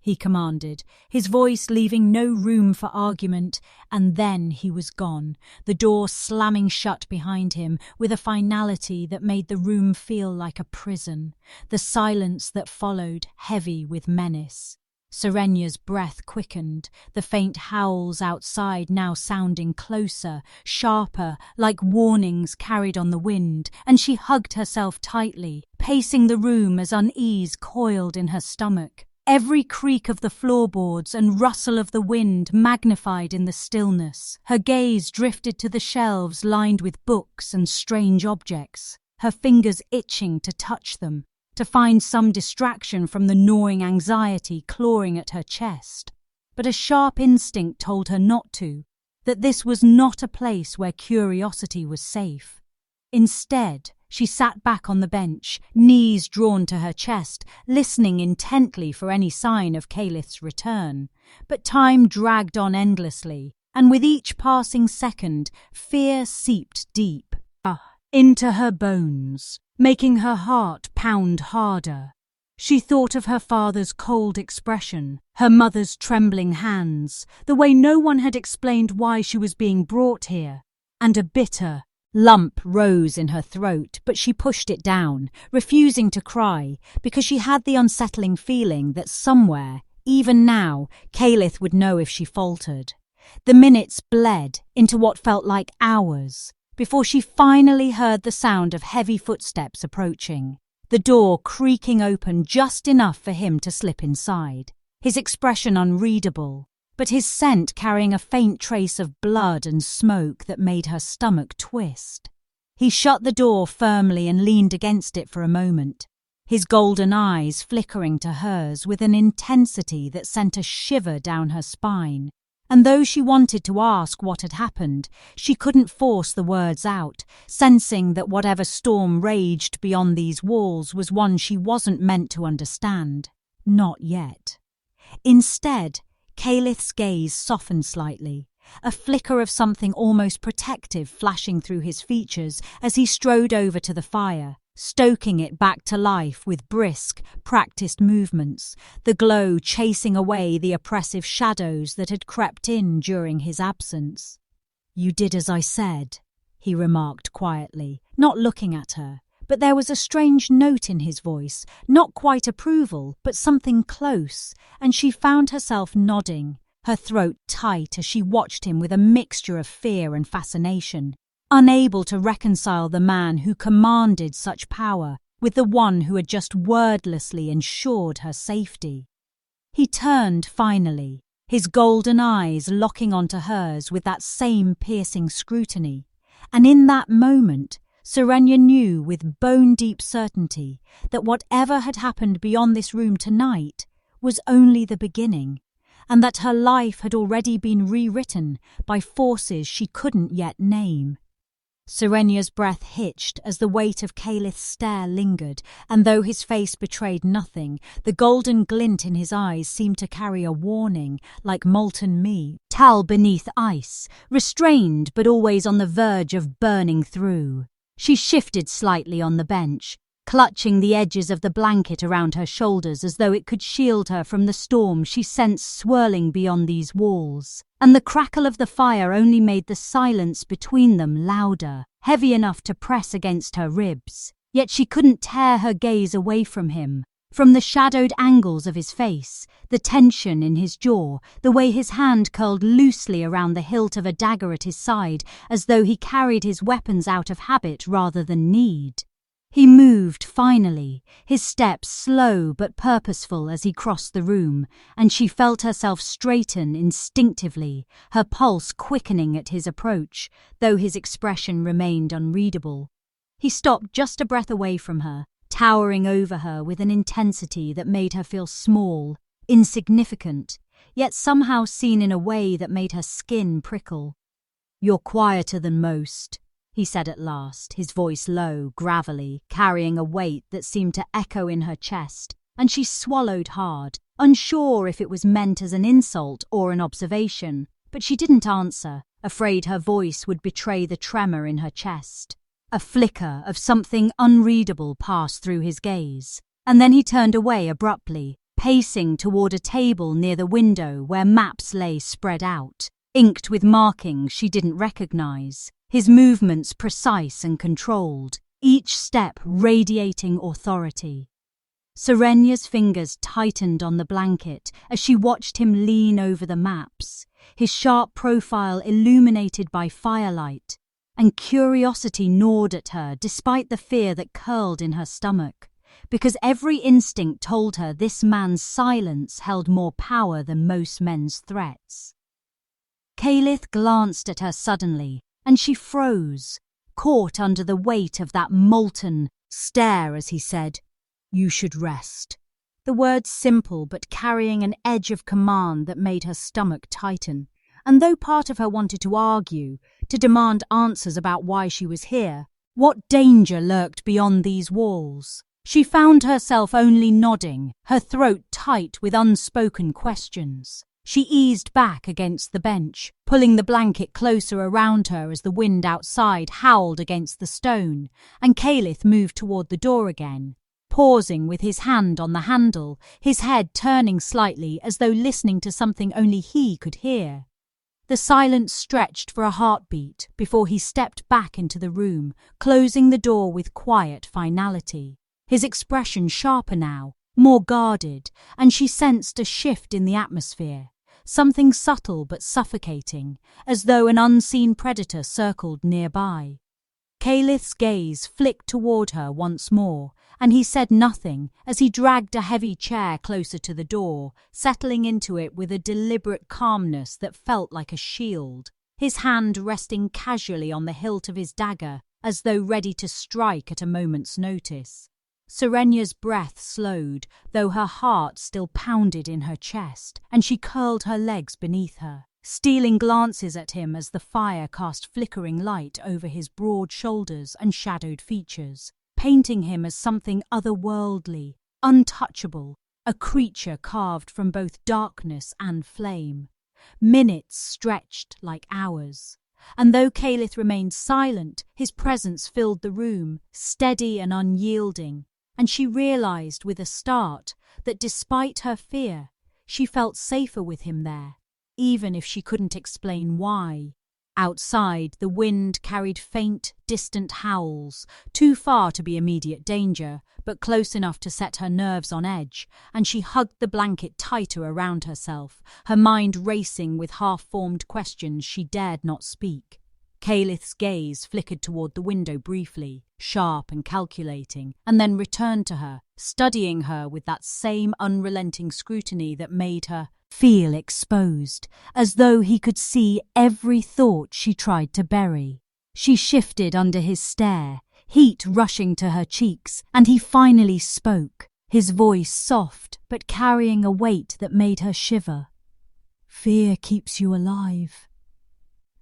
Speaker 1: he commanded, his voice leaving no room for argument, and then he was gone, the door slamming shut behind him with a finality that made the room feel like a prison, the silence that followed heavy with menace. Serenia's breath quickened, the faint howls outside now sounding closer, sharper, like warnings carried on the wind, and she hugged herself tightly, pacing the room as unease coiled in her stomach. Every creak of the floorboards and rustle of the wind magnified in the stillness. Her gaze drifted to the shelves lined with books and strange objects, her fingers itching to touch them, to find some distraction from the gnawing anxiety clawing at her chest. But a sharp instinct told her not to, that this was not a place where curiosity was safe. Instead, she sat back on the bench, knees drawn to her chest, listening intently for any sign of Caliph's return. But time dragged on endlessly, and with each passing second, fear seeped deep into her bones, making her heart pound harder. She thought of her father's cold expression, her mother's trembling hands, the way no one had explained why she was being brought here, and a bitter lump rose in her throat, but she pushed it down, refusing to cry, because she had the unsettling feeling that somewhere, even now, Caliph would know if she faltered. The minutes bled into what felt like hours, before she finally heard the sound of heavy footsteps approaching, the door creaking open just enough for him to slip inside, his expression unreadable, but his scent carrying a faint trace of blood and smoke that made her stomach twist. He shut the door firmly and leaned against it for a moment, his golden eyes flickering to hers with an intensity that sent a shiver down her spine. And though she wanted to ask what had happened, she couldn't force the words out, sensing that whatever storm raged beyond these walls was one she wasn't meant to understand. Not yet. Instead, Caliph's gaze softened slightly, a flicker of something almost protective flashing through his features as he strode over to the fire, stoking it back to life with brisk, practiced movements, the glow chasing away the oppressive shadows that had crept in during his absence. "You did as I said," he remarked quietly, not looking at her, but there was a strange note in his voice, not quite approval, but something close, and she found herself nodding, her throat tight as she watched him with a mixture of fear and fascination, unable to reconcile the man who commanded such power with the one who had just wordlessly ensured her safety. He turned finally, his golden eyes locking onto hers with that same piercing scrutiny, and in that moment, Serenia knew with bone-deep certainty that whatever had happened beyond this room tonight was only the beginning, and that her life had already been rewritten by forces she couldn't yet name. Serenya's breath hitched as the weight of Calith's stare lingered, and though his face betrayed nothing, the golden glint in his eyes seemed to carry a warning, like molten metal beneath ice, restrained but always on the verge of burning through. She shifted slightly on the bench, clutching the edges of the blanket around her shoulders as though it could shield her from the storm she sensed swirling beyond these walls. And the crackle of the fire only made the silence between them louder, heavy enough to press against her ribs. Yet she couldn't tear her gaze away from him. From the shadowed angles of his face, the tension in his jaw, the way his hand curled loosely around the hilt of a dagger at his side, as though he carried his weapons out of habit rather than need. He moved finally, his steps slow but purposeful as he crossed the room, and she felt herself straighten instinctively, her pulse quickening at his approach, though his expression remained unreadable. He stopped just a breath away from her, towering over her with an intensity that made her feel small, insignificant, yet somehow seen in a way that made her skin prickle. "You're quieter than most," he said at last, his voice low, gravelly, carrying a weight that seemed to echo in her chest, and she swallowed hard, unsure if it was meant as an insult or an observation, but she didn't answer, afraid her voice would betray the tremor in her chest. A flicker of something unreadable passed through his gaze, and then he turned away abruptly, pacing toward a table near the window where maps lay spread out, inked with markings she didn't recognize, his movements precise and controlled, each step radiating authority. Serenya's fingers tightened on the blanket as she watched him lean over the maps, his sharp profile illuminated by firelight, and curiosity gnawed at her despite the fear that curled in her stomach, because every instinct told her this man's silence held more power than most men's threats. Calith glanced at her suddenly, and she froze, caught under the weight of that molten stare as he said, "You should rest." The words simple but carrying an edge of command that made her stomach tighten, and though part of her wanted to argue, to demand answers about why she was here, what danger lurked beyond these walls, she found herself only nodding, her throat tight with unspoken questions. She eased back against the bench, pulling the blanket closer around her as the wind outside howled against the stone, and Calith moved toward the door again, pausing with his hand on the handle, his head turning slightly as though listening to something only he could hear. The silence stretched for a heartbeat before he stepped back into the room, closing the door with quiet finality, his expression sharper now, more guarded, and she sensed a shift in the atmosphere, something subtle but suffocating, as though an unseen predator circled nearby. Calith's gaze flicked toward her once more, and he said nothing as he dragged a heavy chair closer to the door, settling into it with a deliberate calmness that felt like a shield, his hand resting casually on the hilt of his dagger as though ready to strike at a moment's notice. Serenya's breath slowed, though her heart still pounded in her chest, and she curled her legs beneath her, stealing glances at him as the fire cast flickering light over his broad shoulders and shadowed features, painting him as something otherworldly, untouchable, a creature carved from both darkness and flame. Minutes stretched like hours, and though Calith remained silent, his presence filled the room, steady and unyielding, and she realized with a start that despite her fear, she felt safer with him there, even if she couldn't explain why. Outside, the wind carried faint, distant howls, too far to be immediate danger, but close enough to set her nerves on edge, and she hugged the blanket tighter around herself, her mind racing with half-formed questions she dared not speak. Calith's gaze flickered toward the window briefly, sharp and calculating, and then returned to her, studying her with that same unrelenting scrutiny that made her feel exposed, as though he could see every thought she tried to bury. She shifted under his stare, heat rushing to her cheeks, and he finally spoke, his voice soft but carrying a weight that made her shiver. "Fear keeps you alive."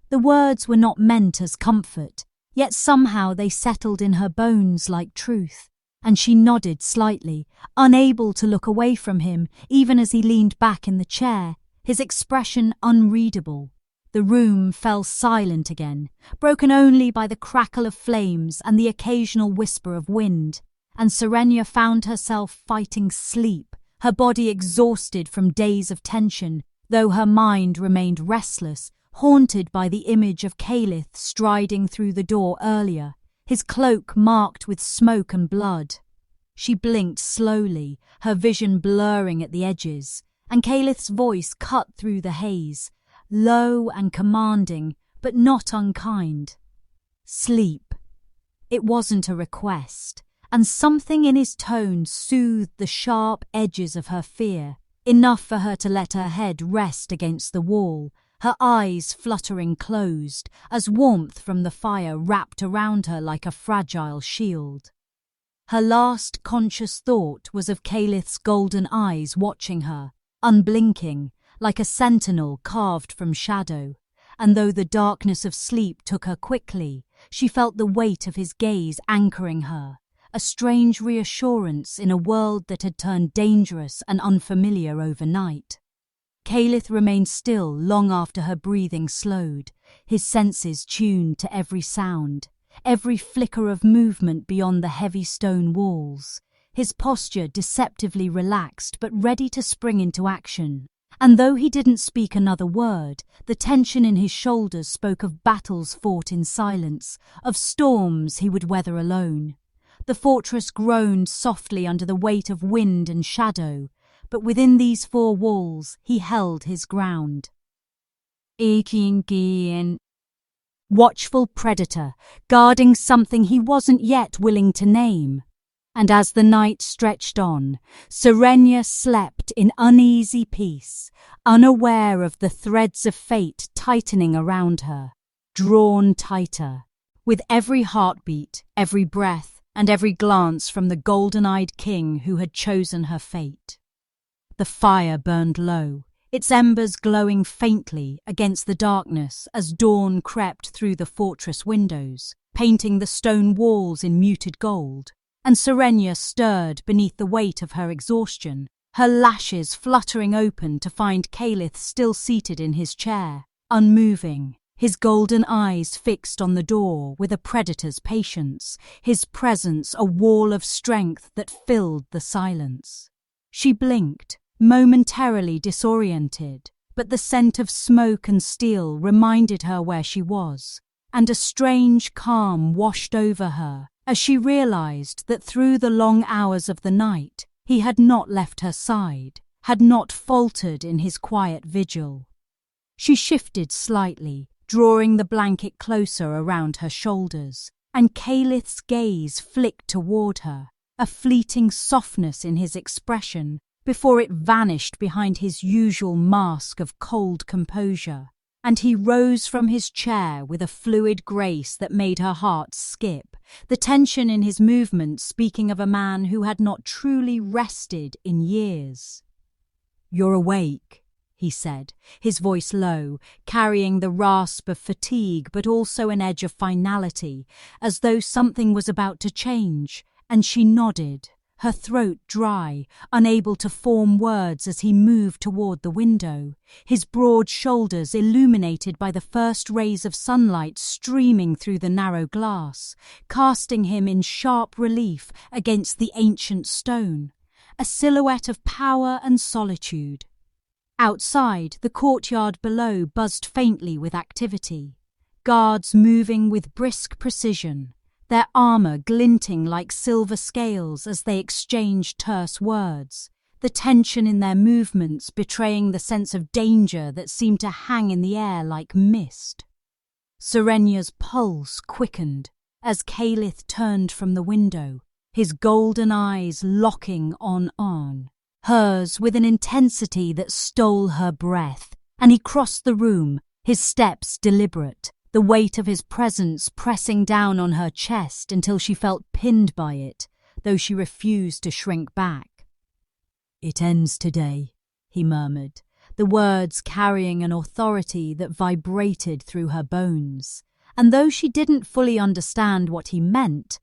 Speaker 1: The words were not meant as comfort. yet somehow they settled in her bones like truth, and she nodded slightly, unable to look away from him even as he leaned back in the chair, his expression unreadable. The room fell silent again, broken only by the crackle of flames and the occasional whisper of wind, and Serenia found herself fighting sleep, her body exhausted from days of tension, though her mind remained restless, haunted by the image of Caliph striding through the door earlier, his cloak marked with smoke and blood. She blinked slowly, her vision blurring at the edges, and Caliph's voice cut through the haze, low and commanding, but not unkind. Sleep. It wasn't a request, and something in his tone soothed the sharp edges of her fear, enough for her to let her head rest against the wall, her eyes fluttering closed, as warmth from the fire wrapped around her like a fragile shield. Her last conscious thought was of Caliph's golden eyes watching her, unblinking, like a sentinel carved from shadow, and though the darkness of sleep took her quickly, she felt the weight of his gaze anchoring her, a strange reassurance in a world that had turned dangerous and unfamiliar overnight. Caliph remained still long after her breathing slowed, his senses tuned to every sound, every flicker of movement beyond the heavy stone walls, his posture deceptively relaxed but ready to spring into action. And though he didn't speak another word, the tension in his shoulders spoke of battles fought in silence, of storms he would weather alone. The fortress groaned softly under the weight of wind and shadow, but within these four walls he held his ground. Watchful predator, guarding something he wasn't yet willing to name. And as the night stretched on, Serenia slept in uneasy peace, unaware of the threads of fate tightening around her, drawn tighter, with every heartbeat, every breath, and every glance from the golden-eyed king who had chosen her fate. The fire burned low, its embers glowing faintly against the darkness as dawn crept through the fortress windows, painting the stone walls in muted gold. And Serenia stirred beneath the weight of her exhaustion, her lashes fluttering open to find Caliph still seated in his chair, unmoving, his golden eyes fixed on the door with a predator's patience, his presence a wall of strength that filled the silence. She blinked, momentarily disoriented, but the scent of smoke and steel reminded her where she was, and a strange calm washed over her as she realized that through the long hours of the night he had not left her side, had not faltered in his quiet vigil. She shifted slightly, drawing the blanket closer around her shoulders, and Caliph's gaze flicked toward her, a fleeting softness in his expression before it vanished behind his usual mask of cold composure, and he rose from his chair with a fluid grace that made her heart skip, the tension in his movements speaking of a man who had not truly rested in years. "You're awake," he said, his voice low, carrying the rasp of fatigue but also an edge of finality, as though something was about to change, and she nodded, her throat dry, unable to form words as he moved toward the window, his broad shoulders illuminated by the first rays of sunlight streaming through the narrow glass, casting him in sharp relief against the ancient stone, a silhouette of power and solitude. Outside, the courtyard below buzzed faintly with activity, guards moving with brisk precision, their armor glinting like silver scales as they exchanged terse words, the tension in their movements betraying the sense of danger that seemed to hang in the air like mist. Serenia's pulse quickened as Caliph turned from the window, his golden eyes locking on, hers with an intensity that stole her breath, and he crossed the room, his steps deliberate, the weight of his presence pressing down on her chest until she felt pinned by it, though she refused to shrink back. "It ends today," he murmured, the words carrying an authority that vibrated through her bones, and though she didn't fully understand what he meant,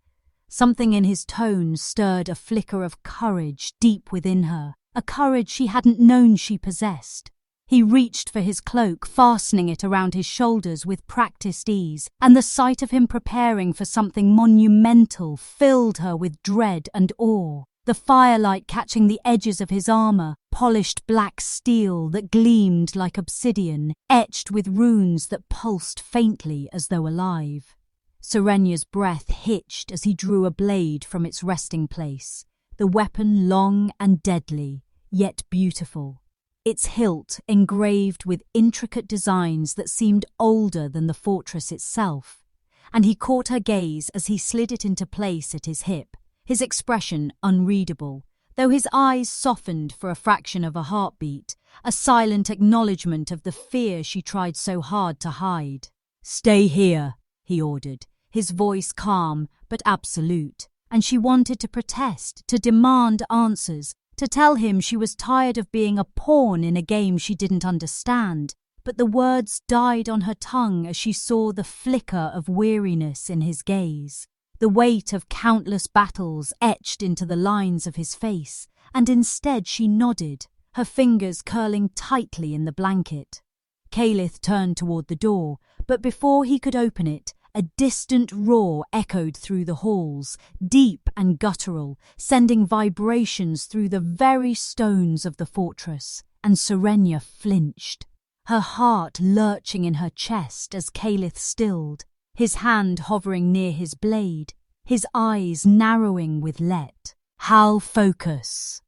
Speaker 1: something in his tone stirred a flicker of courage deep within her, a courage she hadn't known she possessed. He reached for his cloak, fastening it around his shoulders with practiced ease, and the sight of him preparing for something monumental filled her with dread and awe. The firelight catching the edges of his armor, polished black steel that gleamed like obsidian, etched with runes that pulsed faintly as though alive. Serenya's breath hitched as he drew a blade from its resting place, the weapon long and deadly, yet beautiful. Its hilt engraved with intricate designs that seemed older than the fortress itself, and he caught her gaze as he slid it into place at his hip, his expression unreadable, though his eyes softened for a fraction of a heartbeat, a silent acknowledgement of the fear she tried so hard to hide. "Stay here," he ordered, his voice calm but absolute, and she wanted to protest, to demand answers, to tell him she was tired of being a pawn in a game she didn't understand, but the words died on her tongue as she saw the flicker of weariness in his gaze, the weight of countless battles etched into the lines of his face, and instead she nodded, her fingers curling tightly in the blanket. Caliph turned toward the door, but before he could open it, a distant roar echoed through the halls, deep and guttural, sending vibrations through the very stones of the fortress, and Serenya flinched, her heart lurching in her chest as Caliph stilled, his hand hovering near his blade, his eyes narrowing with let. "Hal, focus."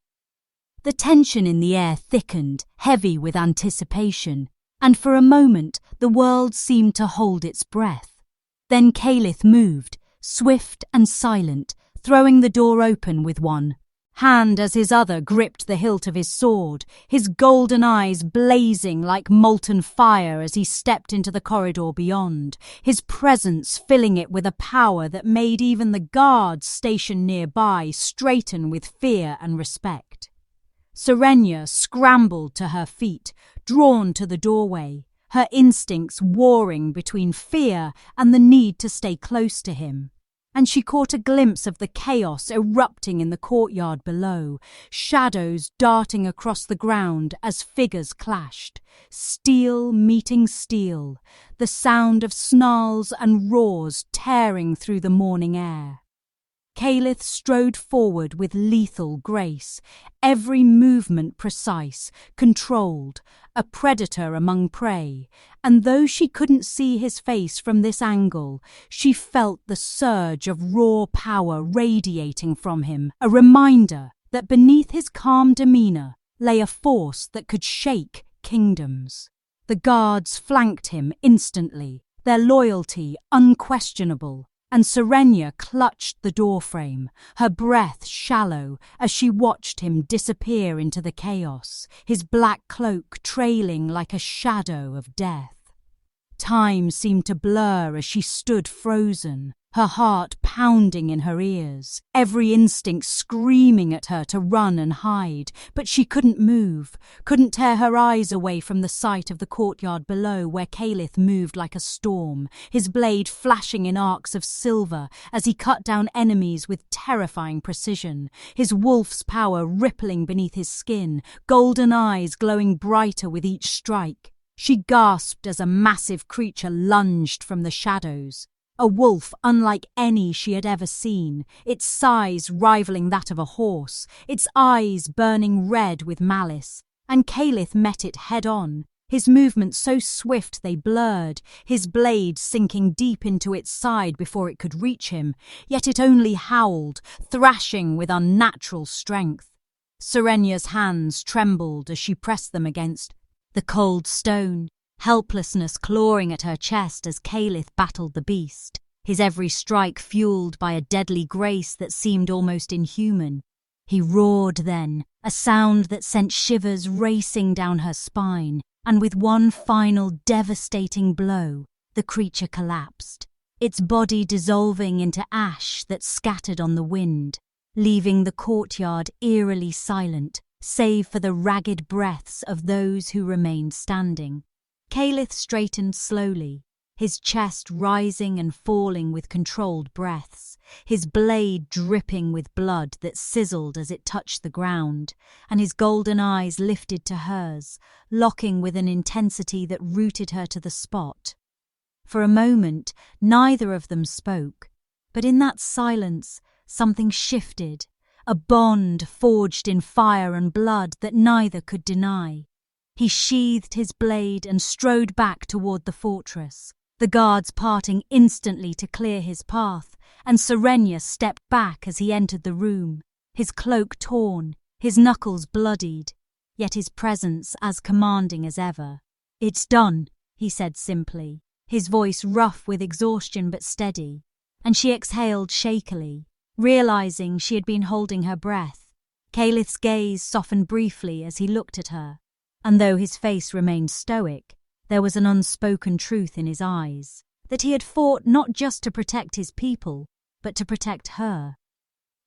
Speaker 1: The tension in the air thickened, heavy with anticipation, and for a moment the world seemed to hold its breath. Then Caliph moved, swift and silent, throwing the door open with one hand as his other gripped the hilt of his sword, his golden eyes blazing like molten fire as he stepped into the corridor beyond, his presence filling it with a power that made even the guards stationed nearby straighten with fear and respect. Serenya scrambled to her feet, drawn to the doorway, her instincts warring between fear and the need to stay close to him. And she caught a glimpse of the chaos erupting in the courtyard below, shadows darting across the ground as figures clashed, steel meeting steel, the sound of snarls and roars tearing through the morning air. Caliph strode forward with lethal grace, every movement precise, controlled, a predator among prey, and though she couldn't see his face from this angle, she felt the surge of raw power radiating from him, a reminder that beneath his calm demeanor lay a force that could shake kingdoms. The guards flanked him instantly, their loyalty unquestionable, and Serenya clutched the doorframe, her breath shallow as she watched him disappear into the chaos, his black cloak trailing like a shadow of death. Time seemed to blur as she stood frozen, her heart pounding in her ears, every instinct screaming at her to run and hide, but she couldn't move, couldn't tear her eyes away from the sight of the courtyard below where Caliph moved like a storm, his blade flashing in arcs of silver as he cut down enemies with terrifying precision, his wolf's power rippling beneath his skin, golden eyes glowing brighter with each strike. She gasped as a massive creature lunged from the shadows. A wolf unlike any she had ever seen, its size rivaling that of a horse, its eyes burning red with malice, and Caliph met it head-on, his movements so swift they blurred, his blade sinking deep into its side before it could reach him, yet it only howled, thrashing with unnatural strength. Serenya's hands trembled as she pressed them against the cold stone, helplessness clawing at her chest as Caliph battled the beast, his every strike fueled by a deadly grace that seemed almost inhuman. He roared then, a sound that sent shivers racing down her spine, and with one final devastating blow, the creature collapsed, its body dissolving into ash that scattered on the wind, leaving the courtyard eerily silent, save for the ragged breaths of those who remained standing. Caliph straightened slowly, his chest rising and falling with controlled breaths, his blade dripping with blood that sizzled as it touched the ground, and his golden eyes lifted to hers, locking with an intensity that rooted her to the spot. For a moment, neither of them spoke, but in that silence, something shifted, a bond forged in fire and blood that neither could deny. He sheathed his blade and strode back toward the fortress, the guards parting instantly to clear his path, and Serenia stepped back as he entered the room, his cloak torn, his knuckles bloodied, yet his presence as commanding as ever. "It's done," he said simply, his voice rough with exhaustion but steady, and she exhaled shakily, realizing she had been holding her breath. Calith's gaze softened briefly as he looked at her, and though his face remained stoic, there was an unspoken truth in his eyes, that he had fought not just to protect his people, but to protect her.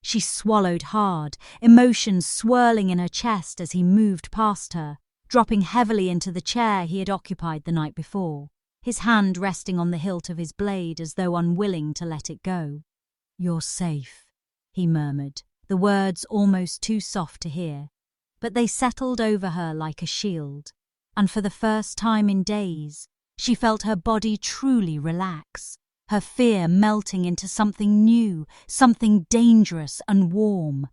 Speaker 1: She swallowed hard, emotions swirling in her chest as he moved past her, dropping heavily into the chair he had occupied the night before, his hand resting on the hilt of his blade as though unwilling to let it go. "You're safe," he murmured, the words almost too soft to hear, but they settled over her like a shield, and for the first time in days, she felt her body truly relax, her fear melting into something new, something dangerous and warm.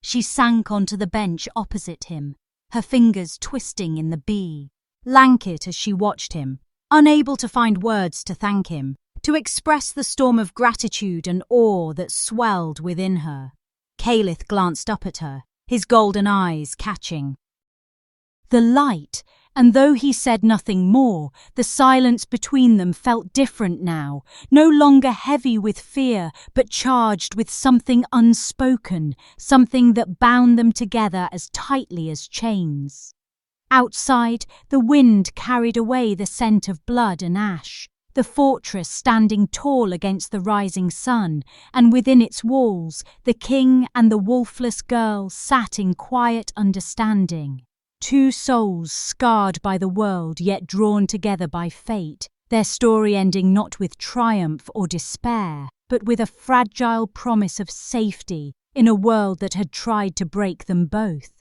Speaker 1: She sank onto the bench opposite him, her fingers twisting in the blanket as she watched him, unable to find words to thank him, to express the storm of gratitude and awe that swelled within her. Calith glanced up at her, his golden eyes catching the light, and though he said nothing more, the silence between them felt different now, no longer heavy with fear, but charged with something unspoken, something that bound them together as tightly as chains. Outside, the wind carried away the scent of blood and ash, the fortress standing tall against the rising sun, and within its walls, the king and the wolfless girl sat in quiet understanding. Two souls scarred by the world yet drawn together by fate, their story ending not with triumph or despair, but with a fragile promise of safety in a world that had tried to break them both.